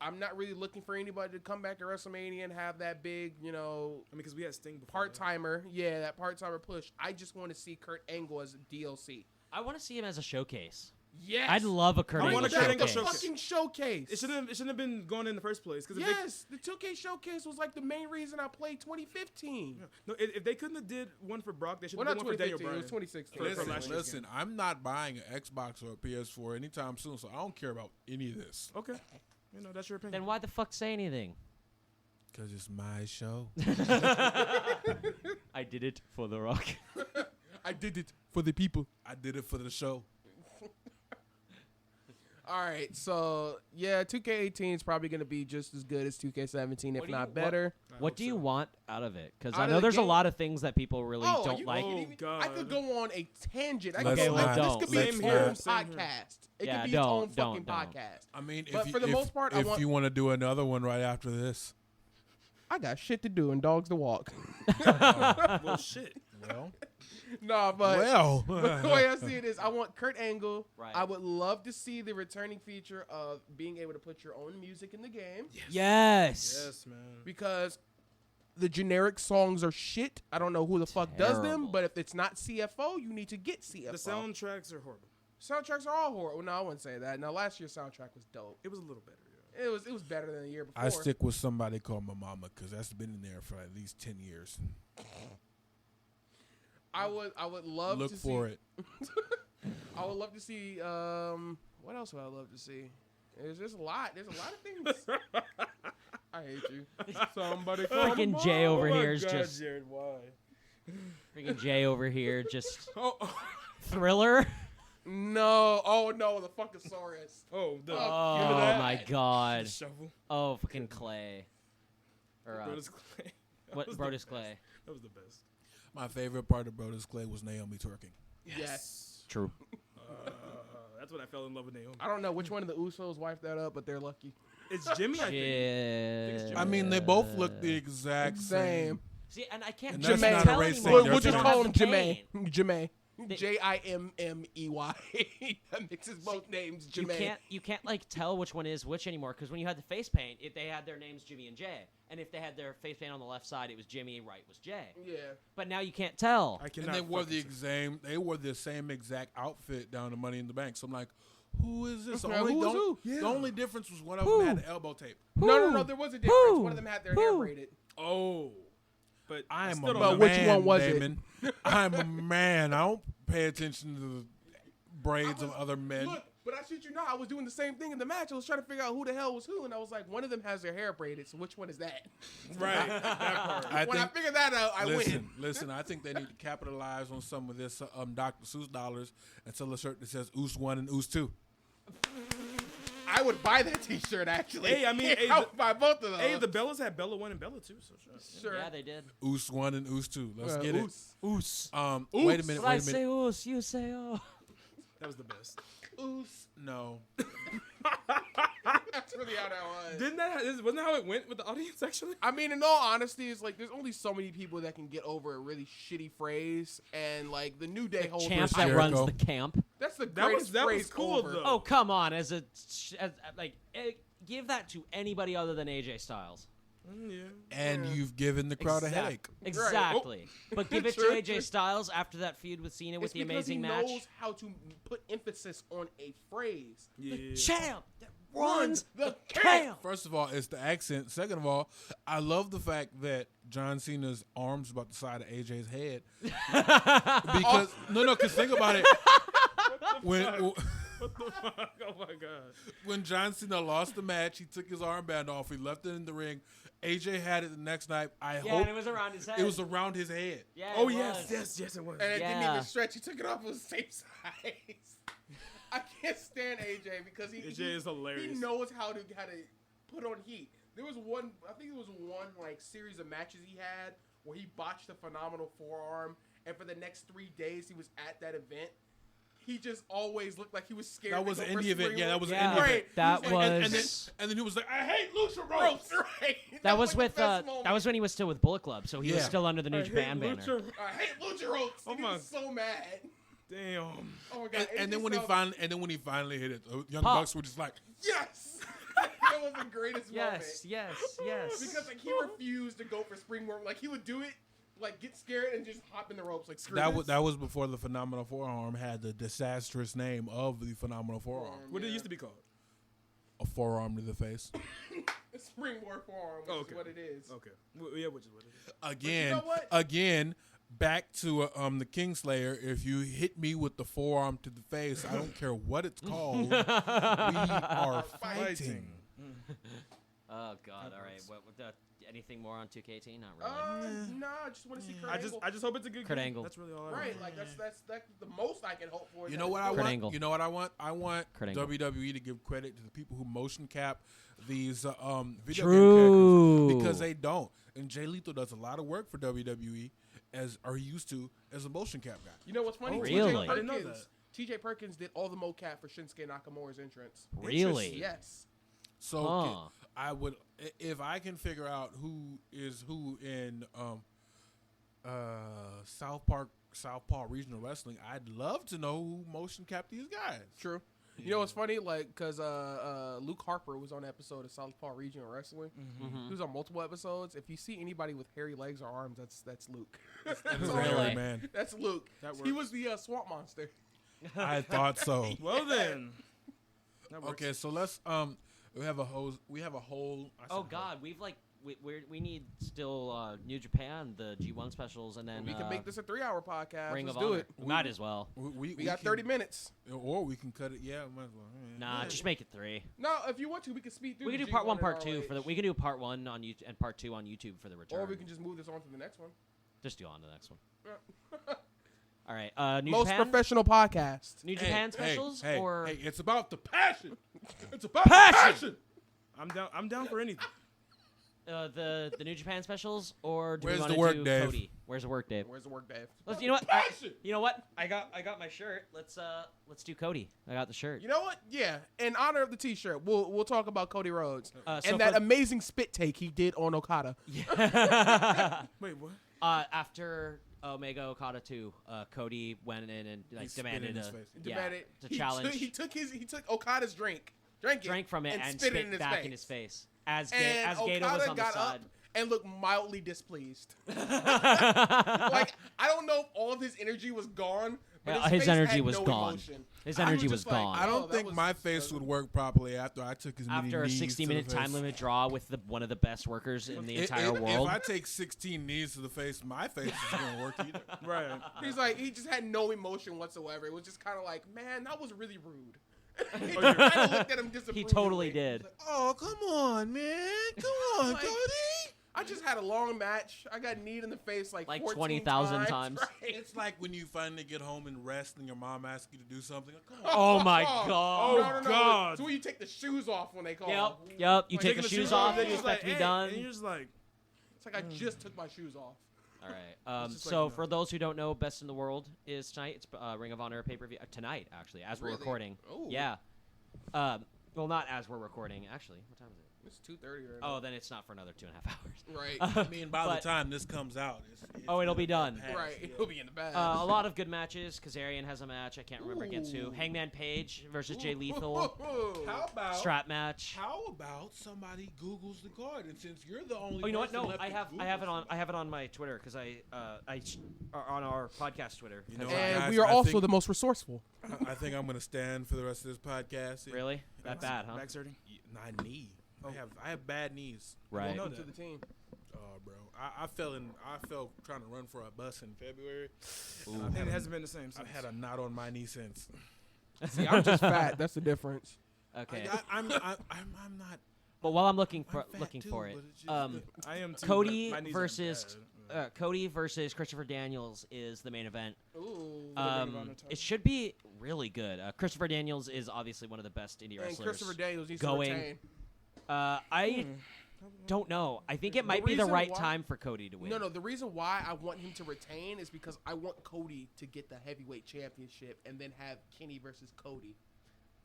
I'm not really looking for anybody to come back to WrestleMania and have that big, I mean, because we had Sting before. part timer. Yeah, that part timer push. I just want to see Kurt Angle as a DLC. I want to see him as a showcase. Yes, I'd love a Kurt I Angle want a Kurt That's Angle the showcase. showcase. fucking showcase. It shouldn't have been going in the first place. Because Yes, the 2K showcase was like the main reason I played 2015. no, if they couldn't have did one for Brock, they should Well, have not did one for Daniel 2015. It Bryan. was 2016. For Listen, last year's listen. game. I'm not buying an Xbox or a PS4 anytime soon, so I don't care about any of this Okay, that's your opinion. Then why the fuck say anything? because it's my show. I did it for The Rock. I did it for the people. I did it for the show. All right, so yeah, 2K18 is probably going to be just as good as 2K17, if What do not you- better. What do you want out of it? Because Out I of know the there's a game? lot of things that people really don't you like. can't Oh, even- God. I could go on a tangent. I Let's could go, not. this could be Let's its not. own Same here. podcast. It Yeah, could be don't, its own fucking don't. podcast. I mean, But if for the if, most part, I if want- you want to do another one right after this, I got shit to do and dogs to walk. well, shit. well, No, but well, but the way I see it is, I want Kurt Angle. Right. I would love to see the returning feature of being able to put your own music in the game Yes. Yes, man. because the generic songs are shit. I don't know who the fuck does them, Terrible. but if it's not CFO, you need to get CFO. The soundtracks are horrible. Soundtracks are all horrible. No, I wouldn't say that. Now, last year's soundtrack was dope. It was a little better. It was better than the year before. I stick with somebody called my mama because that's been in there for at least 10 years. I would love Look to for see, it. I would love to see. What else would I love to see? There's a lot. There's a lot of things. I hate you. Somebody call Freaking my Jay mom. over Oh my here is God, just Jared, why? freaking Jay over here just Oh, Thriller. no! Oh no! The fuckosaurus. Oh, the Oh that. my God. shovel. Oh fucking Clay. Or Brodus Clay. what? was the Brodus best. Clay. That was the best. My favorite part of Brodus Clay was Naomi twerking. Yes. True. That's when I fell in love with Naomi. I don't know which one of the Usos wiped that up, but they're lucky. It's Jimmy, I think. Yeah. I mean, they both look the exact Same. See, and I can't And just that's not tell erasing anymore their We'll because just they call don't him have the Jimmy. pain. Jimmy. They- Jimmey. That mixes both names. Jimmy. You can't like tell which one is which anymore because when you had the face paint, they had their names Jimmy and Jay, and if they had their face paint on the left side, it was Jimmy, right was Jay. Yeah. But now you can't tell. I And cannot they wore fucking the say. they wore the same exact outfit down to Money in the Bank. So I'm like, who is this? Yeah, who is who? The only difference was one of Who? them had the elbow tape. No. There was a difference. Who? One of them had their hair Who? braided. Oh. But I am still a don't But know. which man, one was it? Damon. I'm a man. I don't pay attention to the braids of other men. Look, but I shit you not, I was doing the same thing in the match. I was trying to figure out who the hell was who, and I was like, one of them has their hair braided, so which one is that? Right. That part. When I figured that out, I win. Listen, I think they need to capitalize on some of this Dr. Seuss dollars and sell a shirt that says Oos 1 and Oos 2. I would buy that T-shirt actually. Hey, I mean, hey, I would buy both of those. Hey, the Bellas had Bella 1 and Bella 2, so sure. Sure. Yeah, they did. Oos 1 and Oos 2. Let's get it. Oos. Oos. Wait a minute, I wait a say minute. oos, you say oh. That was the best. Oos. No. That's really how that was. Wasn't that how it went with the audience, actually? I mean, in all honesty, it's like there's only so many people that can get over a really shitty phrase, and like the New Day holds Champ Chris that runs Jericho. the camp. That's the That greatest was phrase cool, over. though. Oh come on, as give that to anybody other than AJ Styles. Yeah. And you've given the crowd a headache. Exactly. But give it to True, AJ true. Styles after that feud with Cena with It's the because amazing he match. knows how to put emphasis on a phrase. Yeah. Champ that runs the camp. First of all, it's the accent. Second of all, I love the fact that John Cena's arms about the side of AJ's head. Because because think about it. What the fuck? Oh my god! When John Cena lost the match, he took his armband off. He left it in the ring. AJ had it the next night. And it was around his head. It was around his head. Yeah. Oh it yes, was. yes, it was. And it didn't even stretch. He took it off. It was the same size. I can't stand AJ because AJ is hilarious. He knows how to put on heat. There was one, I think it was one like series of matches he had where he botched a phenomenal forearm, and for the next 3 days he was at that event. He just always looked like he was scared. That was to an go for indie event. spring Yeah, that work. was an Yeah. indie Right. event. That And then he was like, I hate lucha ropes. Right. That was like with the best moment. that was when he was still with Bullet Club, so he was Yeah. still under the New I hate Japan banner. I hate lucha ropes. Oh He my- was so mad. Damn. Oh my god. And then when he finally hit it, the Young Pop. Bucks were just like, yes, that was the greatest moment. Yes. Because like he refused to go for spring work. Like he would do it, like get scared and just hop in the ropes. Like screw this. that was before the Phenomenal Forearm had the disastrous name of the Phenomenal Forearm. What did it used to be called? A forearm to the face. Springboard forearm, which is what it is. Okay. Yeah, which is what it is. Again, you know what? back to the Kingslayer. If you hit me with the forearm to the face, I don't care what it's called. We are fighting. Oh God! All right. What anything more on 2K18? Not really. No, I just want to see Kurt I Angle. just hope it's a good Kurt game. Angle. That's really all I want. Right, like that's the most I can hope for. You know what I Kurt want? Angle. You know what I want? I want Kurt Angle. WWE to give credit to the people who motion cap these video True. game characters because they don't. And Jay Lethal does a lot of work for WWE he used to as a motion cap guy. You know what's funny? Oh, really? I didn't know that. TJ Perkins did all the mocap for Shinsuke Nakamura's entrance. Really? Yes. So Huh. I would, if I can figure out who is who in Southpaw Regional Wrestling, I'd love to know who motion capped these guys. True. You know what's funny? Like, because Luke Harper was on an episode of Southpaw Regional Wrestling. Mm-hmm. He was on multiple episodes. If you see anybody with hairy legs or arms, that's Luke. Really? Man. That's Luke. That He works. was the swamp monster. I thought so. Well then. That works. Okay, so let's we have a whole. Oh God, we need still New Japan, the G1 specials, and then We can make this a 3-hour podcast. Ring Let's of do Honor. it. We might as well. We got can- 30 minutes. or we can cut it. Yeah, might as well. Nah, just make it 3. No, if you want to, we can speed through. We can the do part 1, G1 part and 2 ROH. we can do part 1 on YouTube and part 2 on YouTube for the return. Or we can just move this on to the next one. just do on to the next one. All right, New Most Japan. professional podcast. New Japan specials hey, or hey, it's about the passion. It's about Passion! the passion. I'm down for anything. the New Japan specials or do Where's we the want to work, do Dave? Cody? Where's the work, Dave? Where's the work, Dave? Let's, you know what? Passion! You know what? I got my shirt. Let's do Cody. I got the shirt. You know what? Yeah. In honor of the T-shirt, we'll talk about Cody Rhodes So and that for- amazing spit take he did on Okada. Wait, what? After Omega Okada 2, Cody went in and He spit demanded in his a face. Demanded to challenge. He took Okada's drink, drank from it and spit it in his back face. in his face as And Gato was Okada on the got side. up and looked mildly displeased. Like I don't know if all of his energy was gone, but Yeah, his his face energy had was no gone. emotion. His I energy was was just like, gone. I don't Oh, that think was my face would work properly after I took as many After a knees 60-minute to the time face. limit draw with one of the best workers in the entire world. If I take 16 knees to the face, my face isn't going to work either. Right. He's like, he just had no emotion whatsoever. It was just kind of like, man, that was really rude. He Oh, kind of looked at him disapprovingly. He totally did. He was like, Oh, come on, man. Come on, Like- Cody. I just had a long match. I got kneed in the face like 14 20,000 times. Right. It's like when you finally get home and rest and your mom asks you to do something. Like, come on. Oh my Oh, God. no. God. So when you take the shoes off when they call. Yep. You Like, take taking the the shoes shoes off. off, You they're just expect to be hey, done. And you're just like, It's like I just took my shoes off. All right. It's just like, So no. for those who don't know, Best in the World is tonight. It's Ring of Honor pay-per-view tonight, actually, as we're Really? recording. Ooh. Yeah. Well, not as we're recording. Actually, what time is it? It's 2:30 right Oh, now. then it's not for another 2.5 hours. Right. I mean, by But- the time this comes out, Oh, it'll be done. Past, Right, yeah. it'll be in the bag. A lot of good matches. Kazarian has a match. I can't remember against who. Hangman Page versus Jay Lethal. How about Strap match. How about somebody Googles the card? And since you're the only Oh, you know what? person No, left I that have it Googles on my Twitter because on our podcast Twitter. You know 'cause- what, And guys, we are I also think- the most resourceful. I think I'm gonna stand for the rest of this podcast. Really? That bad, huh? Back hurting. My knee. I have bad knees. Right. Welcome to the team. Oh, bro. I fell trying to run for a bus in February. Ooh. I've And it hasn't been the same since. I've had a knot on my knee since. See, I'm just fat. That's the difference. Okay. I'm not. But while I'm looking I'm fat looking too, for it, but it's just I am too. Cody but my knees versus are bad. Cody versus Christopher Daniels is the main event. Ooh. Ring of Honor title. It should be really good. Christopher Daniels is obviously one of the best indie And wrestlers. Christopher Daniels needs going. to retain. I don't know. I think it might be the reason right why- time for Cody to win. No, the reason why I want him to retain is because I want Cody to get the heavyweight championship and then have Kenny versus Cody.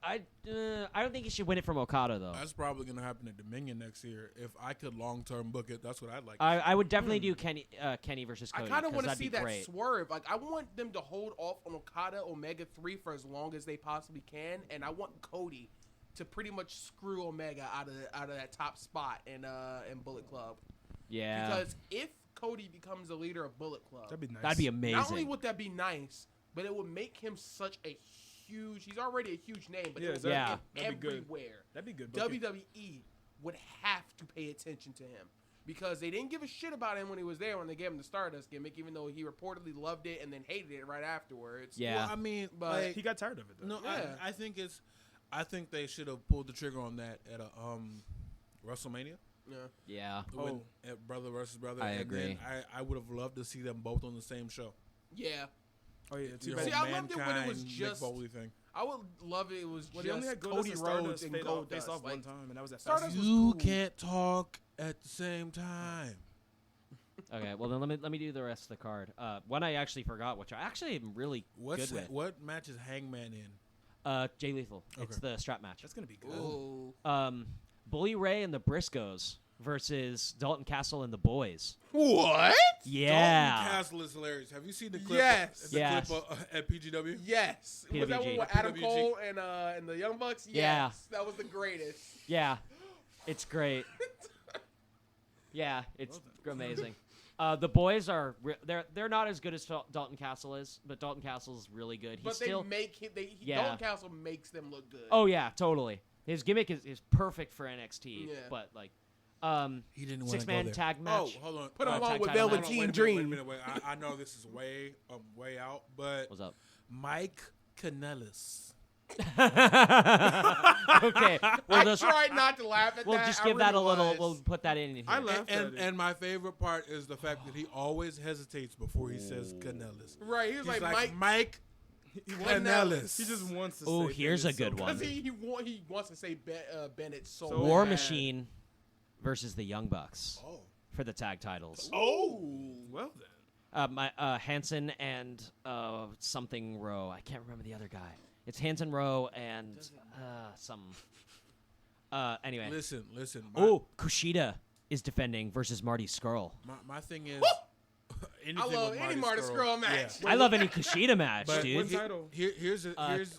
I don't think he should win it from Okada though. That's probably gonna happen at Dominion next year. If I could long term book it, that's what I'd like. I would definitely do Kenny versus I Cody. kind of 'cause want to that'd see be that great. swerve. Like, I want them to hold off on Okada Omega 3 for as long as they possibly can, and I want Cody to pretty much screw Omega out of that top spot in Bullet Club. Yeah, Because if Cody becomes the leader of Bullet Club, That'd be nice. that'd be amazing. not only would that be nice, but it would make him such a huge. He's already a huge name, but Yeah, it would exactly. make That'd be good. everywhere. That'd be good. booking. WWE would have to pay attention to him because they didn't give a shit about him when he was there when they gave him the Stardust gimmick, even though he reportedly loved it and then hated it right afterwards. Yeah. Well, I mean, But like, He got tired of it though. no, Yeah. I think they should have pulled the trigger on that at a WrestleMania. Yeah. Yeah, When, at brother versus brother. I and agree. Then I would have loved to see them both on the same show. Yeah. Oh yeah. Too Your bad. See, whole I loved it when it was Mankind, just- Mick Foley thing. I would love it. It was Well, they only just had Goldust Cody and Rhodes Stardust and face Goldust. off Like, one time, and that was at Stardust Fast was You cool. can't talk at the same time. Okay, well then let me do the rest of the card. One I actually forgot, which I actually am really good with. What match is Hangman in? Jay Lethal. It's Okay. the strap match. That's gonna be good. Ooh. Bully Ray and the Briscoes versus Dalton Castle and the Boys. What? Yeah. Dalton Castle is hilarious. Have you seen the clip? Yes. The Yes. clip at PGW? Yes. Was that one PWG. with Adam PWG. Cole and the Young Bucks? Yeah. Yes. That was the greatest. Yeah, it's great. Yeah, it's amazing. The boys are they're not as good as Dalton Castle is, but Dalton Castle is really good. He's But still they make him. Yeah. Dalton Castle makes them look good. oh yeah, totally. His gimmick is perfect for NXT, Yeah. but like He didn't want to go 6-man there. tag match. Oh, hold on. Put him tag on with title match. Velveteen Wait a Dream. minute. I know this is way out, but What's up? Mike Kanellis. Okay, I tried not to laugh at we'll that. just I give that a really little. was. We'll put that in here. I laughed at it. And my favorite part is the fact that he always hesitates before he says Kanellis. Right, he was He's like, Mike He Kanellis. He just wants to. Oh, say here's a Bennett so good one. because he wants to say Bennett so So War bad. Machine versus the Young Bucks Oh. for the tag titles. Oh. Well then. Hanson and something Rowe. I can't remember the other guy. It's Hanson Rowe and some. Anyway. Listen. Oh, Kushida is defending versus Marty Scurll. My thing is, I love any Marty Scurll match. I love any Kushida match, But dude. What title? Here's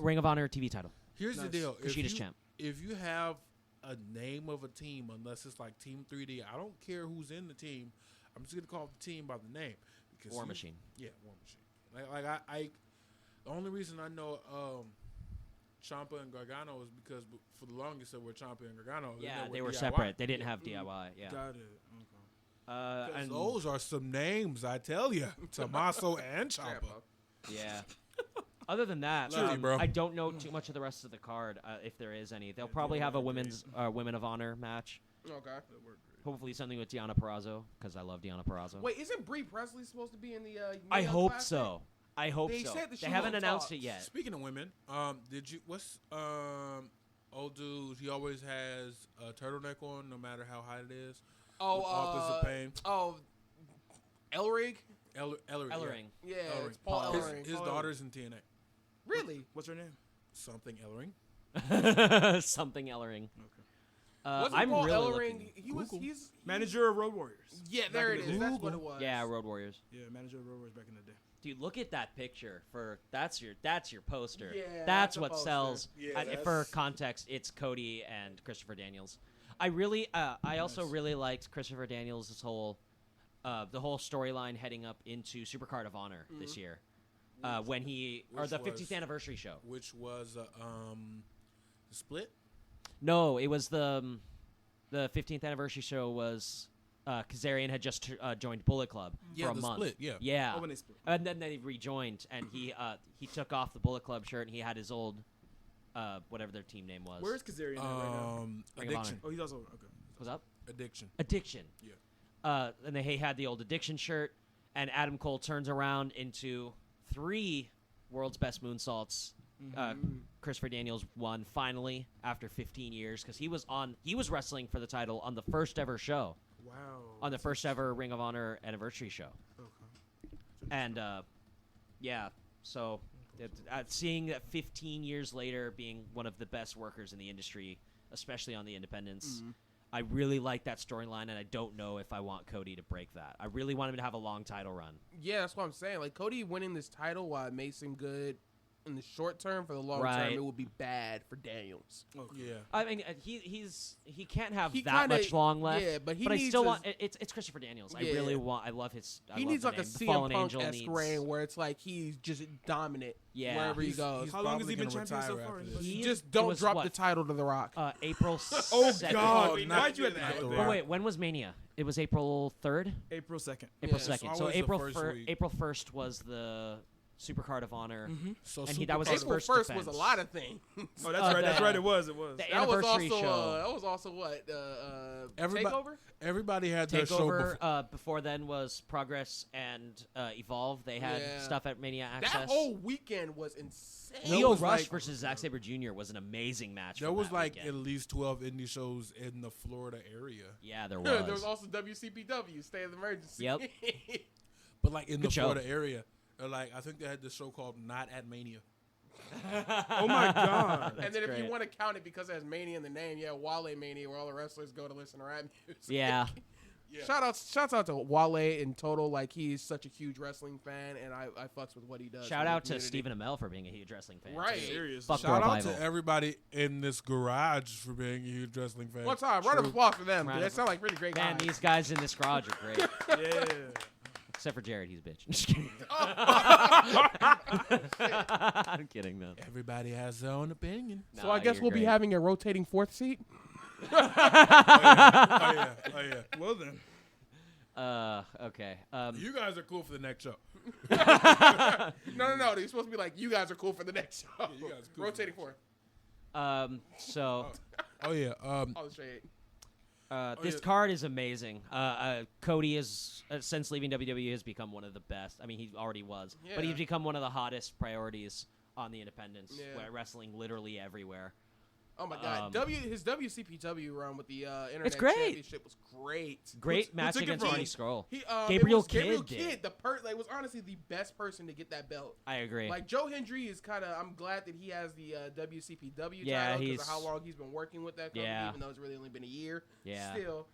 Ring of Honor TV title. Here's the Nice. deal. Kushida's champ. If you have a name of a team, unless it's like Team 3D, I don't care who's in the team. I'm just gonna call the team by the name. Because War Machine. Yeah, War Machine. Like I the only reason I know Ciampa and Gargano is because for the longest they were Ciampa and Gargano. and Yeah, were they were DIY. separate. They didn't have DIY. Yeah. Got it. Okay. 'Cause And those are some names, I tell you. Tommaso and Ciampa. yeah. Other than that, Love you, bro. I don't know too much of the rest of the card, if there is any. They'll probably have a Women of Honor match. Okay. Hopefully something with Deonna Purrazzo, because I love Deonna Purrazzo. Wait, isn't Brie Presley supposed to be in the? I Mania hope Classic? so. I hope They so. said that she They haven't won't announced talk. it yet. Speaking of women, did you what's old dude? He always has a turtleneck on, no matter how hot it is. Oh, With Authors of Pain. Oh, Elrig. Ellering. Ellering. Yeah, Ellering. it's Paul Paul Ellering. His daughter's in TNA. Really? What's her name? Something Ellering. Something Ellering. Wasn't I'm Paul really Ellering? looking. He's Manager of Road Warriors. Yeah, Back there in it the is. day. That's what it was. Yeah, Road Warriors. Yeah, manager of Road Warriors back in the day. Dude, look at that picture. That's your poster. Yeah, that's that's a what poster. sells. Yeah, For that's- context, it's Cody and Christopher Daniels. I also really liked Christopher Daniels' whole, the whole storyline heading up into Supercard of Honor this year, when the Which 50th was- anniversary show. Which was the split. No, it was the 15th anniversary show was Kazarian had just joined Bullet Club Yeah, for a the month. split, yeah. Yeah. Oh, when they split. And then they rejoined, and he took off the Bullet Club shirt, and he had his old, whatever their team name was. Where's Kazarian at right now? Ring of Addiction. Oh, he's also okay. What's up? Addiction. Addiction. Yeah. And he had the old Addiction shirt, and Adam Cole turns around into 3 World's Best Moonsaults. Christopher Daniels won finally after 15 years because he was wrestling for the title on the first ever show. Wow. On the first ever Ring of Honor anniversary show. Okay. And so seeing that 15 years later being one of the best workers in the industry, especially on the independents, I really like that storyline, and I don't know if I want Cody to break that. I really want him to have a long title run. Yeah, that's what I'm saying. Like, Cody winning this title, while it may seem good in the short term, for the long Right. term, it would be bad for Daniels. Okay. Yeah. I mean, he can't have He that kinda- much long left. yeah, but he I needs still a- want it's Christopher Daniels. Yeah. I love his. I He love needs the like a name. The Fallen CM Angel Punk-esque needs. reign where it's like he's just dominant Yeah. wherever he He's- goes. he's How long has he probably been gonna champion so retire far? after this. He- Just it don't was drop what? the title to The Rock. April. Oh 2nd. God! Wait, Why'd you have not to the go Rock. there? Oh wait, when was Mania? It was April 3rd. April 2nd. April Yeah, 2nd. it's So always the April first week. April 1st was the Supercard of Honor. So And that was his April first 1st defense. was a lot of things. Oh, that's right. That's the- right. It was. It was. the That was anniversary also show. that was also what Everybody- Takeover. Everybody had their show Takeover before. before then was Progress and Evolve. They had Yeah. stuff at Mania Access. That whole weekend was insane. There Leo was Rush like- versus Zack Sabre Jr. was an amazing match. There from was that like weekend. at least 12 indie shows in the Florida area. Yeah, there was. There was also WCPW, State of Emergency. Yep. But like in Good the show. Florida area, like I think they had this show called Not at Mania. Oh my God. And then if you great. want to count it because it has Mania in the name, yeah, Wale Mania, where all the wrestlers go to listen to rap music. Yeah. Yeah. Shouts out to Wale in total. Like, he's such a huge wrestling fan, and I fucks with what he does. Shout for the out to community. Stephen Amell for being a huge wrestling fan. Right. too. Serious. Fuck Shout out Revival. to everybody in this garage for being a huge wrestling fan. One time, round of applause for them. Round Dude. They of- sound like really great Man, guys. these guys in this garage are great. Yeah. Except for Jared, he's a bitch. Just kidding. I'm kidding, man. Everybody has their own opinion. So I guess you're we'll be great. having a rotating fourth seat. Oh yeah. Well then. Okay. You guys are cool for the next show. No. They're supposed to be like, you guys are cool for the next show. you guys are cool for rotating the fourth. So Oh yeah. All the shade. this yeah. card is amazing. Cody is since leaving WWE has become one of the best. I mean, he already was, but Yeah. he's become one of the hottest priorities on the independents. Yeah. Where wrestling literally everywhere. Oh my God, his WCPW run with the Internet great. Championship was great. Great who match took it against from Marty him? Scurll. Gabriel Kidd Kidd, did. the was honestly the best person to get that belt. I agree. Like, Joe Hendry is kind of. I'm glad that he has the WCPW Yeah, title because he's- of how long he's been working with that company, Yeah. even though it's really only been a year. Yeah. Still,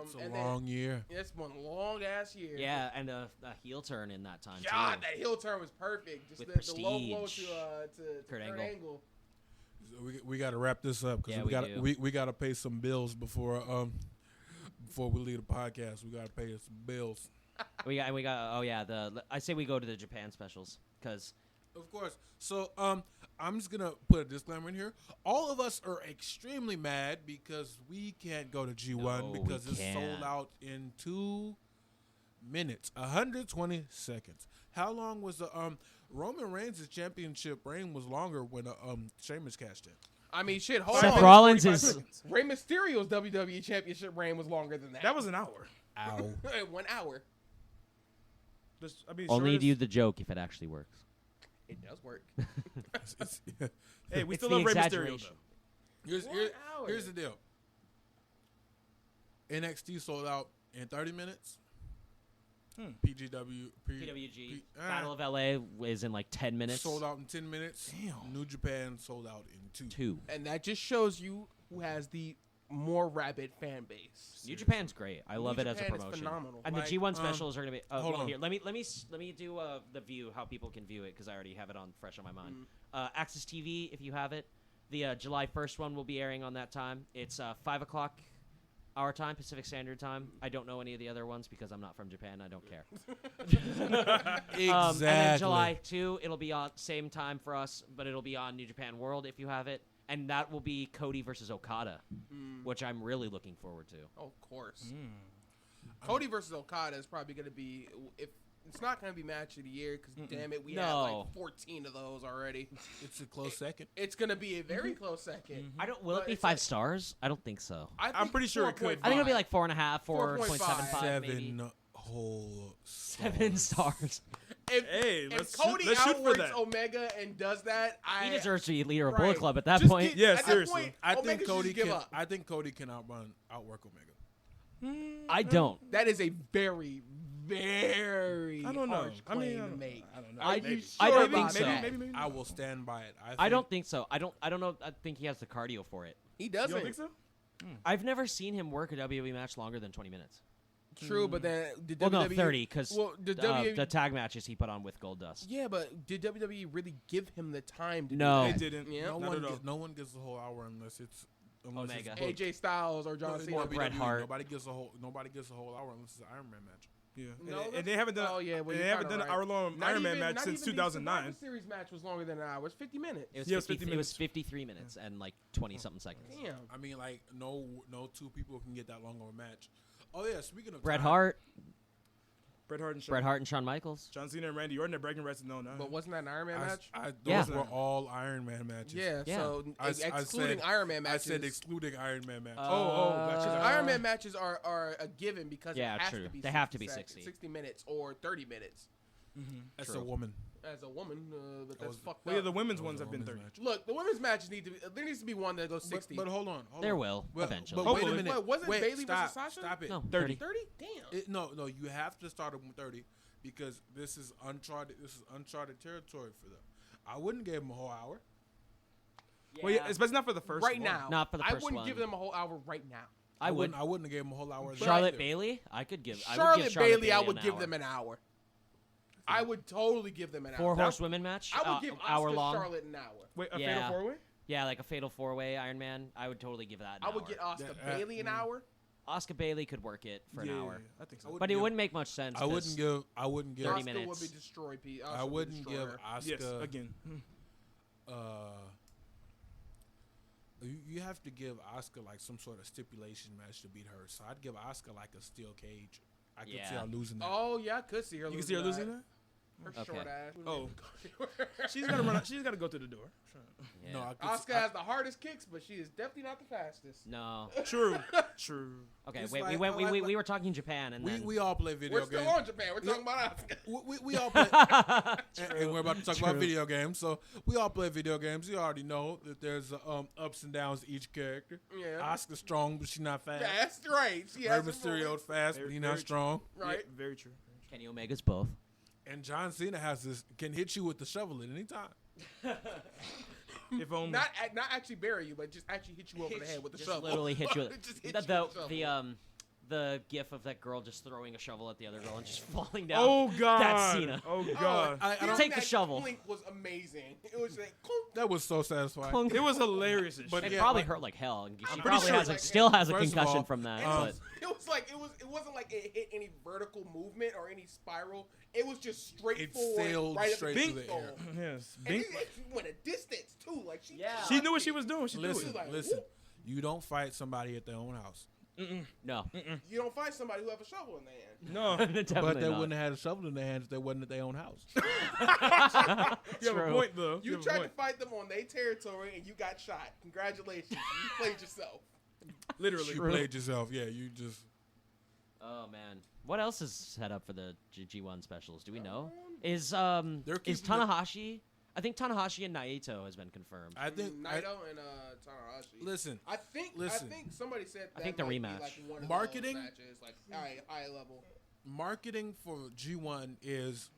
It's a and long year. then it's one long ass year. Yeah, and a heel turn in that time God, too. that heel turn was perfect. Just With the low blow Prestige. to Kurt Kurt Angle. Angle. We got to wrap this up because Yeah, we got do. we got to pay some bills before we leave the podcast. We got to pay some bills. we got. Oh yeah, I say we go to the Japan specials because Of course. So I'm just gonna put a disclaimer in here. All of us are extremely mad because we can't go to G1 No, we because it's can't. sold out in 2 minutes, 120 seconds. How long was the Roman Reigns' championship reign was longer when Sheamus cashed in? I mean, shit. Hold Seth on. Rollins 45 is- seconds. Rey Mysterio's WWE Championship reign was longer than that. That was an hour. Ow. 1 hour. Just, I mean, only shortest- do the joke if it actually works. It does work. Hey, we It's still the love Rey Mysterio exaggeration. though. Here's, 1 here- hour. here's the deal. NXT sold out in 30 minutes. PGW, PWG Battle of LA is in like 10 minutes. sold out in 10 minutes. Damn. New Japan sold out in 2. 2. And that just shows you who has the more rabid fan base. New Japan's great. I love it as a Japan is promotion. phenomenal. And Like, the G1 specials are gonna be. hold on. Here, let me do the view how people can view it because I already have it on fresh on my mind. Access TV, if you have it, the July 1st one will be airing on that time. It's 5 o'clock our time, Pacific Standard Time. I don't know any of the other ones because I'm not from Japan. I don't care. Exactly. And then July 2, it'll be on same time for us, but it'll be on New Japan World if you have it. And that will be Cody versus Okada, which I'm really looking forward to. Oh, of course. Cody versus Okada is probably going to be, if it's not going to be match of the year, because damn it, we have like 14 of those already. It's a close second. It's going to be a very close second. I don't. Will But it be it's 5 like- stars? I don't think so. I'm pretty sure it could. I think it'll be like 4.5, 4.5. 4.75, maybe. 7 whole 7 stars. If let's Cody shoot for outworks that. Omega and does that, He deserves to be leader of Right. Bullet Club at that Just point. get- Yeah, at that seriously. point, I Omega think should Cody just give can. up. I think Cody can outwork Omega. I don't. That is a very, very I don't know. harsh I mean, claim I to don't, make. I don't know. I- Maybe. I don't about think so. that? Maybe. I will stand by it. I don't think so. I don't know. I think he has the cardio for it. He You doesn't. don't think so? I've never seen him work a WWE match longer than 20 minutes. True, but then did Well, no, WWE 30 because Well, did WWE the tag matches he put on with Goldust. Yeah, but did WWE really give him the time to No. do They that? didn't. Yeah. No one gets the whole hour unless it's Omega. booked. AJ Styles or John No, it's Cena. Or Bret WWE. Hart. Nobody gets a whole hour unless it's an Iron Man match. Yeah. No, and that's- they haven't done. oh, yeah, well, they you're haven't kinda done an right. hour-long Not Iron Man even- match not since even the 2009. Survivor Series match was longer than an hour. It was 50 minutes. It was, Yeah, it was 50, 50 it was minutes. 53 minutes and like 20-something seconds. Damn. I mean, like no two people can get that long of a match. Oh yeah, speaking of Bret time, Hart, Bret Hart and Shawn. Bret Hart and Shawn Michaels. John Cena and Randy Orton, they're bragging rights. No. But wasn't that an Iron Man match? those Yeah. were all Iron Man matches. Yeah, Yeah. so I excluding said- Iron Man I matches. said excluding Iron Man matches. Gotcha. Iron Man matches are a given because Yeah, it has true. to be They have to be 60 60. 60 minutes or 30 minutes. That's True. a woman. As a woman, but that's was- fucked Well, yeah, up. the women's That was ones a have been women's 30. match. Look, the women's matches need to be. There needs to be one that goes 60. But hold on. There will, eventually. But wait a Hopefully. minute. Wait, wasn't Wait, Bayley stop, versus Sasha? Stop it. No, 30. 30? Damn. No, you have to start them with 30 because this is uncharted. This is uncharted territory for them. I wouldn't give them a whole hour. Well, yeah, especially not for the first right one. now. Not for the I first wouldn't one. give them a whole hour right now. I would. I wouldn't have gave them a whole hour. Charlotte either. Bailey, I would give Charlotte Bailey, I would an give hour. them an hour. I would totally give them an hour. 4 horsewomen match. I would give hour Asuka long. Charlotte an hour. Wait, a Yeah. fatal 4-way? Yeah, like a fatal 4-way Iron Man. I would totally give that. An I would hour. get Asuka Yeah, Bailey an hour. Oscar Bailey could work it for an hour, I think so. I would- but it give- wouldn't make much sense. I wouldn't give. 30 Asuka minutes. would be destroyed. I wouldn't give Asuka. Yes, again. You have to give Asuka like some sort of stipulation match to beat her. So I'd give Asuka like a steel cage. I could see Yeah. her losing that. Oh yeah, I could see her. You can see her losing that? Her Okay. short ass. Oh. She's got to run. She's got to go through the door. Yeah. No, I could Asuka has the hardest kicks, but she is definitely not the fastest. No. True. True. Okay, It's wait. like- we went. like- We were talking Japan, and then we all play video We're still games. on Japan. We're talking about Asuka. We all play, and we're about to talk about True. video games. So we all play video games. You already know that there's ups and downs to each character. Yeah. Asuka's strong, but she's not fast. That's right. She Rey has some Mysterio's moments. fast, Very- but he's very not strong. Right. Yeah, very true. Kenny Omega's both. And John Cena can hit you with the shovel at any time. If only. Not actually bury you, but just actually hit you over the head with the Just shovel. literally hit you. Just hit the, you with the shovel. the gif of that girl just throwing a shovel at the other girl and just falling down. Oh God. That's Cena. Oh God. I don't Take the that shovel. Link was amazing. It was like, clunk. That was so satisfying. Clunk. It was hilarious. But It yeah, probably like- hurt like hell. And she pretty probably sure, has like, still has a first of concussion all, from that. um, but It was like it wasn't like it hit any vertical movement or any spiral. It was just straight It forward, sailed right straight at through the the goal. air. Yes. And Bink. it went a distance too. Like she, Yeah. She knew what she was doing. She knew Listen, like, listen. whoop. You don't fight somebody at their own house. no, You don't find somebody who have a shovel in their hand. No. definitely But they not. wouldn't have had a shovel in their hands if they wasn't at their own house. You have True. a point though. You have a tried to point. fight them on their territory and you got shot. Congratulations, you played yourself. Literally. You played yourself. Yeah, you just. Oh man, what else is set up for the G1 specials? Do we know? Is They're is keeping the- Tanahashi? I think Tanahashi and Naito has been confirmed. I think. Naito and Tanahashi. Listen. I think somebody said that think the might be rematch. like one of Marketing? those matches, like high level. Marketing for G1 is.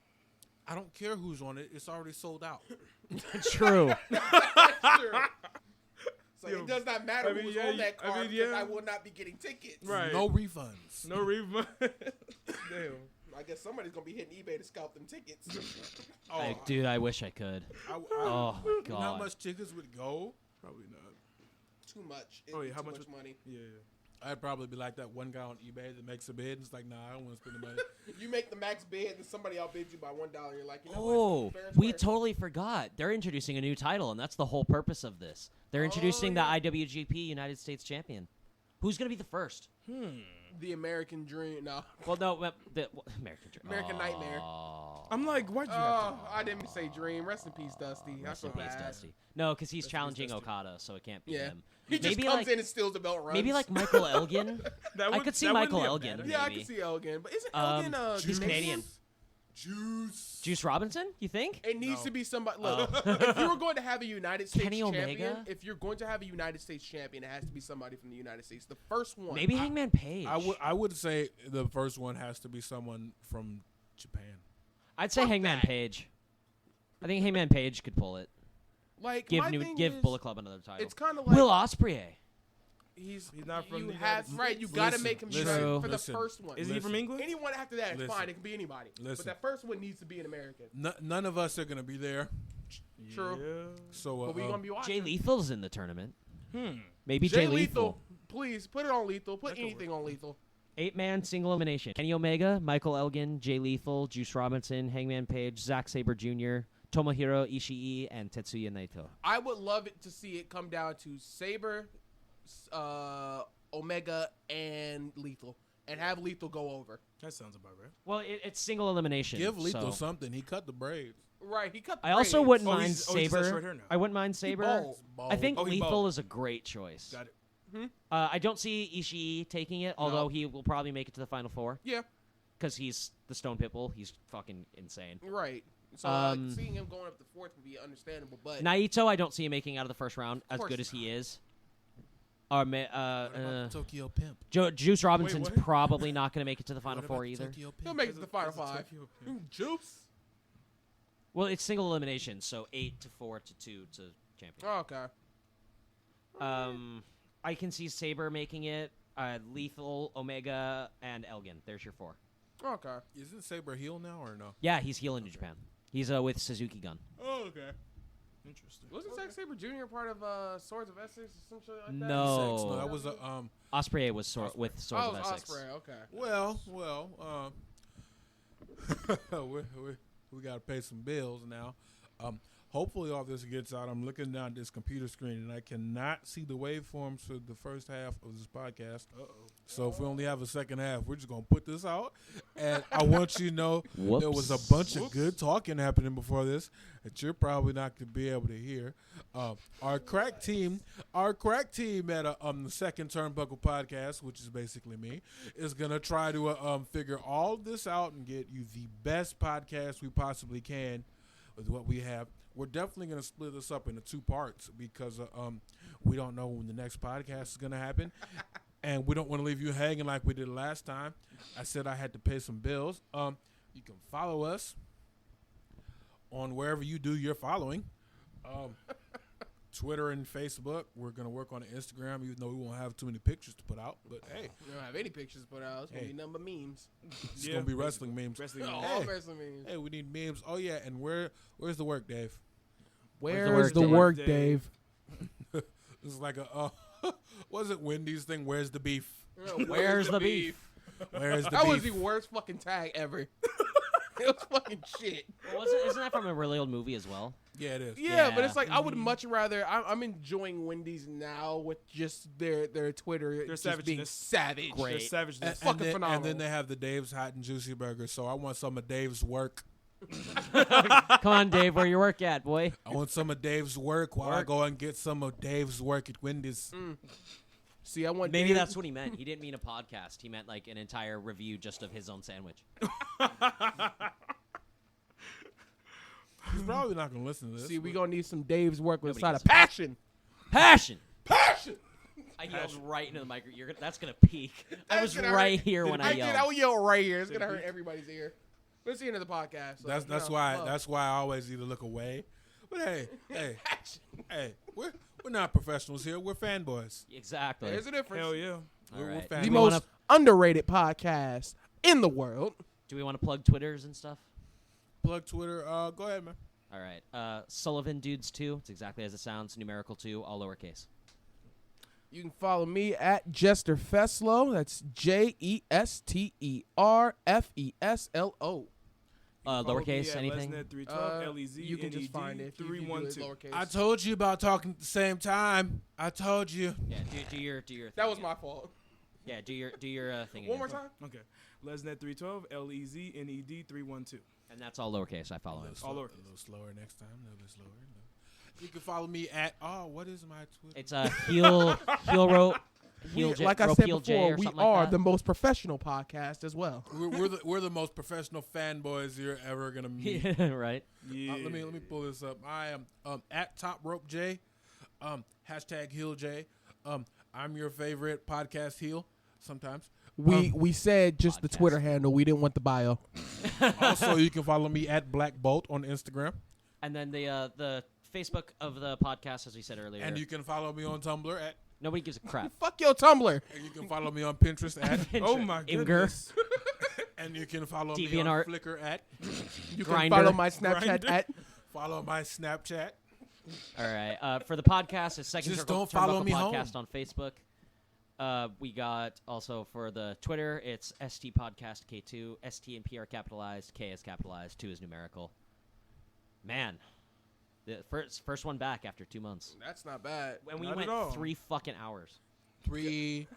I don't care who's on it. It's already sold out. True. Sure. So it does not matter who's on that card because I will not be getting tickets. Right. No refunds. No refund. Damn. I guess somebody's gonna be hitting eBay to scalp them tickets. Dude, I wish I could. Oh my You god. know how much tickets would go? Probably not. Too much. How Too much much money? Yeah. I'd probably be like that one guy on eBay that makes a bid. And it's like, nah, I don't want to spend the money. You make the max bid, and somebody outbids you by $1. You're like, you know Oh, what? Fair and we square. totally forgot. They're introducing a new title, and that's the whole purpose of this. They're introducing the IWGP United States Champion. Who's going to be the first? The American Dream. No, Well, no, the American Dream. American Nightmare. I'm like, why'd you have to? I didn't say Dream. Rest in peace, Dusty. I Rest feel in peace, bad. Dusty. No, because he's challenging Dusty. Okada, so it can't be Yeah. him. He just Maybe comes like, in and steals the belt runs. maybe like Michael Elgin. I could see that wouldn't Michael be a Elgin. bad maybe. Yeah, I can see Elgin, but isn't Elgin He's Canadian. Juice. Juice Robinson, you think? It needs No. to be somebody. Look, if you were going to have a United States Kenny champion, Omega? if you're going to have a United States champion, it has to be somebody from the United States. The first one. Maybe Hangman Page. I would say the first one has to be someone from Japan. I'd say Fuck Hangman that. Page. I think Hangman Page could pull it. Like Give my thing give is, Bullet Club another title. It's kind of like Will Ospreay. he's not from you the have United right. You got to Listen, make him listen, United for listen. the first one. Is he from Listen. England? Anyone after that is Listen. fine. It can be anybody. But Listen. that first one needs to be an American. None of us are gonna be there. True. Yeah. So But we gonna be Jay watching. Lethal's in the tournament. Hmm. Maybe Jay Jay Lethal. Please put it on Lethal. Put That could anything on Lethal. 8-man single elimination. Kenny Omega, Michael Elgin, Jay Lethal, Juice Robinson, Hangman Page, Zack Sabre Jr., Tomohiro Ishii, and Tetsuya Naito. I would love it to see it come down to Saber, Omega, and Lethal, and have Lethal go over. That sounds about right. Well, it's single elimination. Give Lethal so. something. He cut the braids. Right, he cut. The I also braids. wouldn't Oh, mind he's just got short hair Saber. now. I wouldn't mind Saber. bald. I think Oh, he Lethal bald. is a great choice. Got it. I don't see Ishii taking it, although he will probably make it to the Final Four Yeah, because he's the Stone Pitbull. He's fucking insane. right. So seeing him going up the fourth would be understandable, but Naito, I don't see him making out of the first round as course good as not. he is. What about Tokyo Pimp? Juice Robinson's what? probably not going to make it to the Final What Four about either. Tokyo he'll Pimp? make it to the final There's a five. Tokyo Pimp. Juice. Well, it's single elimination, so 8 to 4 to 2 to champion. Oh, okay. I can see Saber making it. Lethal, Omega, and Elgin. There's your 4. Okay. Isn't Saber heel now or no? Yeah, he's heel in New Japan. He's with Suzuki Gun. Oh, okay. Interesting. Wasn't Zack Sabre Jr. part of Swords of Essex or some shit like that? No. Sex. No, that was a Ospreay was with Swords Oh, of it was Essex. Ospreay. Okay. Well, we got to pay some bills now. Hopefully all this gets out. I'm looking down at this computer screen, and I cannot see the waveforms for the first half of this podcast. So if we only have a second half, we're just going to put this out. And I want you to know there was a bunch of good talking happening before this that you're probably not going to be able to hear. Our crack team at the second Turnbuckle podcast, which is basically me, is going to try to figure all this out and get you the best podcast we possibly can with what we have. We're definitely going to split this up into 2 parts because we don't know when the next podcast is going to happen. And we don't want to leave you hanging like we did last time. I said I had to pay some bills. You can follow us on wherever you do your following. Twitter and Facebook. We're going to work on Instagram, even though we won't have too many pictures to put out. But, hey, We don't have any pictures put out. It's going to be nothing but memes. it's going to be wrestling memes. Wrestling Oh, memes. all Hey. wrestling memes. Hey, we need memes. Oh, yeah, and where's the work, Dave? Where's the work, work, Dave? It's like a, was it Wendy's thing? Where's the beef? Where's the beef? Where's the That was beef? the worst fucking tag ever. It was fucking shit. Well, isn't that from a really old movie as well? Yeah, it is. Yeah, but Yeah. it's like I would much rather. I'm enjoying Wendy's now with just their Twitter Their just being savageness. savage. Great. Their savageness. fucking then, phenomenal. And then they have the Dave's Hot and Juicy Burger. So I want some of Dave's work. Come on, Dave. Where your work at, boy? I want some of Dave's work while I go and get some of Dave's work at Wendy's. See, I want Maybe Dave- that's what he meant. He didn't mean a podcast. He meant like an entire review just of his own sandwich. He's probably not going to listen to this. See, we gonna need some Dave's work with a Nobody side does. of passion. Passion. Passion. I yelled right into the mic. That's gonna peak. I That's was gonna right hurt. here when I did. yelled. I will yell right here. It's gonna hurt everybody's ear. But it's the end of the podcast. So, That's you know, why fuck. that's why I always either look away But hey, we're not professionals here. We're fanboys. Exactly. There's a difference. Hell yeah. We're right. fanboys. The most underrated podcast in the world. Do we want to plug Twitters and stuff? Plug Twitter. Go ahead, man. All right. Sullivan Dudes 2. It's exactly as it sounds. Numerical 2, all lowercase. You can follow me at Jester Feslow. That's JesterFeslo. Lowercase, anything? Lesnet 312, LEZ, You can just find it. If you do it 312. lowercase. I told you about talking at the same time. I told you. Yeah, do your thing. That was again. my fault. Yeah, do your thing One again. more time. Okay. Lesnet 312, LEZ, NED 312. And that's all lowercase. I follow him. A little slower next time. A little bit slower. You can follow me at what is my Twitter? It's heel rope. Like I said before, we are the most professional podcast as well. We're the most professional fanboys you're ever gonna meet. Right. Yeah. Let me pull this up. I am at Top Rope J, hashtag Heel J. I'm your favorite podcast heel. Sometimes We said just the Podcast. Twitter handle. We didn't want the bio. also you can follow me at Black Bolt on Instagram, And then the Facebook of the podcast, as we said earlier. and you can follow me on Tumblr at. Nobody gives a crap. Fuck your Tumblr. And you can follow me on Pinterest at. Oh my Imgur. goodness. And you can follow me on DeviantArt. Flickr at. You can Grindr. follow my Snapchat Grindr. at. Follow my Snapchat. All right. For the podcast, it's Second Just Circle don't follow Turnbuckle me Podcast home. on Facebook. We got also for the Twitter, it's ST Podcast K2. ST and P are capitalized. K is capitalized. 2 is numerical. Man, the first one back after 2 months. That's not bad. And we Not went at all. 3 fucking hours. 3.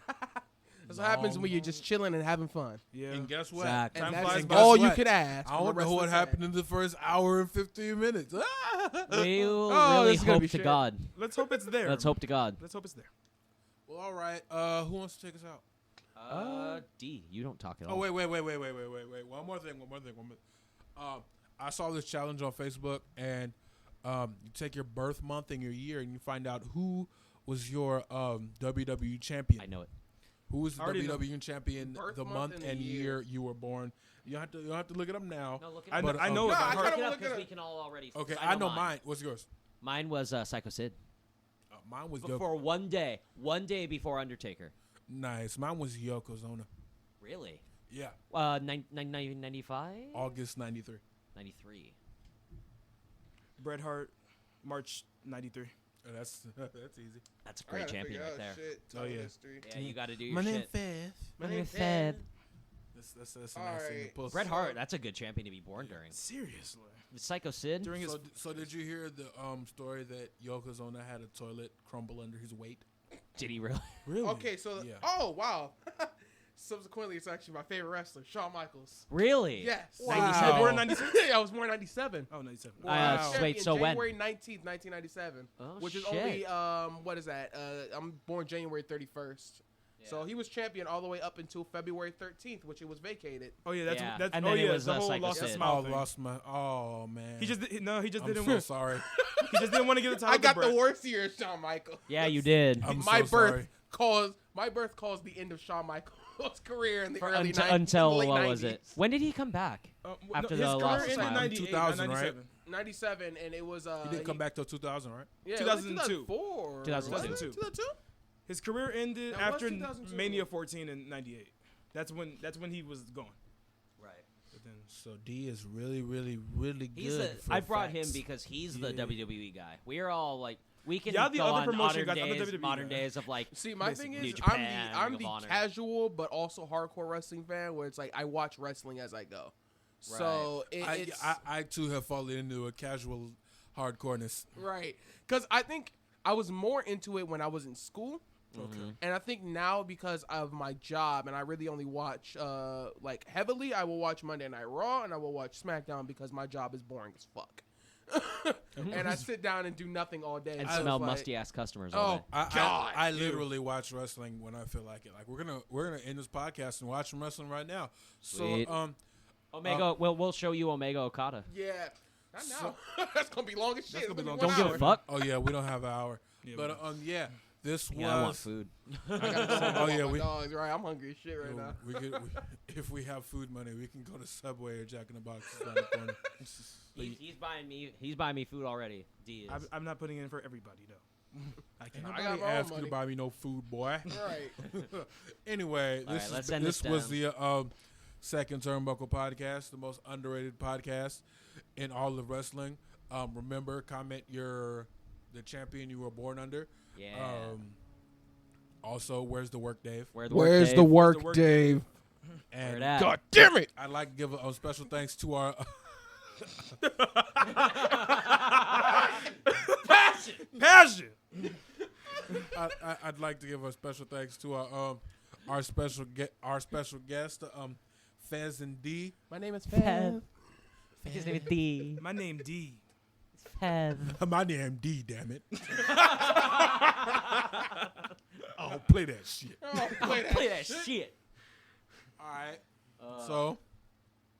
That's what happens when you're just chilling and having fun. Yeah. And guess what? Exactly. And Time that's flies by. all Guess you what? could ask. I for don't the know rest what of the happened in the first hour and 15 minutes. We'll Oh, really this is gonna hope be to shit. God. Let's hope it's there. Let's hope to God. Let's hope it's there. Well, all right. Who wants to take us out? D, you don't talk at Oh, all. wait. One more thing. I saw this challenge on Facebook, and you take your birth month and your year, and you find out who was your WWE champion. I know it. Who was the Already know. WWE champion Birth the month month and and the year you were born? You don't have to look it up now. No, look it I up. know, But, I know no, it by I heart. kinda Look it up look it because up. we can all already. Okay, I know mine. What's yours? Mine was Psycho Sid. Mine was For one day before Undertaker. nice. Mine was Yokozuna. Really? Yeah, 95? August '93. 93. Bret Hart, March 93. That's easy. That's a great champion right there. Oh, yeah. Yeah, you got to do your shit. My name's Fed. That's a nice All thing to right. post. Bret Hart, that's a good champion to be born during. Seriously. Psycho Sid? During his So did you hear the story that Yokozuna had a toilet crumble under his weight? Did he really? really Okay, so Yeah. oh wow. Subsequently, it's actually my favorite wrestler, Shawn Michaels. Really? Yes. Wow. 97? Born in 96? Yeah, I was born in '97. Oh, 97. Wow. Wait, so when? January 19th, 1997. Oh, which is shit. only what is that? I'm born January 31st. So he was champion all the way up until February 13th, which it was vacated. Oh yeah, that's Yeah. that's. And oh then it yeah, was, the whole Psycho lost a Sid. smile Oh, thing. lost my. Oh man. He just I'm didn't so win. sorry. He just didn't want to give the title. I got to the Bret. worst year of Shawn Michaels. Yeah, you did. I'm my so birth sorry. caused the end of Shawn Michaels' career in the early until 90s. until late what 90s. was it? When did he come back? After his the career loss of ended in Smile. 98, 2000, right? 97. 97, and it was He didn't come back till 2000, right? Yeah, 2002. 2004. 2002. 2002. His career ended That was after 2002. Mania 14 in 98. That's when he was gone. Right. But then, So D is really, really, really He's good. the, for I brought him facts. because he's the Yeah. WWE guy. We are all like, we can Yeah, the go other on promotion modern guys, I'm the days, WWE modern guy. days of like, See, my Basically. thing New is, Japan, I'm Ring the of Honor. casual but also hardcore wrestling fan, where it's like I watch wrestling as I go. So it's I too have fallen into a casual hardcoreness. right because I think I was more into it when I was in school. Okay. And I think now because of my job, and I really only watch like heavily, I will watch Monday Night Raw and I will watch SmackDown because my job is boring as fuck. And I sit down and do nothing all day. and So smell it's like, musty ass customers all Oh day. God! I literally watch wrestling when I feel like it. Like we're gonna end this podcast and watch some wrestling right now. Sweet. So Omega, we'll show you Omega Okada. Yeah, not now. That's gonna be long as shit. That's gonna be long. It's Don't be give a 1 hour. fuck. oh yeah, we don't have an hour. Yeah, But yeah. This was. Yeah, I want food. I gotta go home Oh, with yeah, my we- dogs. Right, I'm hungry as shit right now. If we have food money, we can go to Subway or Jack in the Box around the corner. He's buying me. He's buying me food already. D is. I'm not putting in for everybody though. Ain't I got nobody my own ask you money. to buy me no food, boy. Right. Anyway, All right, let's end this this was down. the second Turnbuckle podcast, the most underrated podcast in all of wrestling. Remember, comment the champion you were born under. Yeah. Also, where's the work, Dave? Where's Where's the work, work, Dave? Where And that? God damn it! I'd like to give a special thanks to our Passion. I'd like to give a special thanks to our special guest, Fez and D. My name is Fev. His name is D. My name D. Fev. My name D. Damn it. Oh, play that shit. Oh, play that. Play that shit. All right. Uh, So,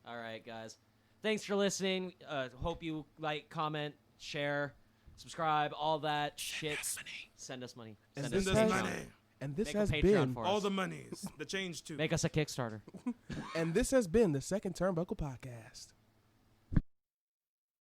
All right, guys. Thanks for listening. Hope you like, comment, share, subscribe, all that shit. Send us money. And Send this us has- Patreon. money. And this Make a has Patreon been for All us. the monies. The change too. Make us a Kickstarter. and this has been the second Turnbuckle podcast.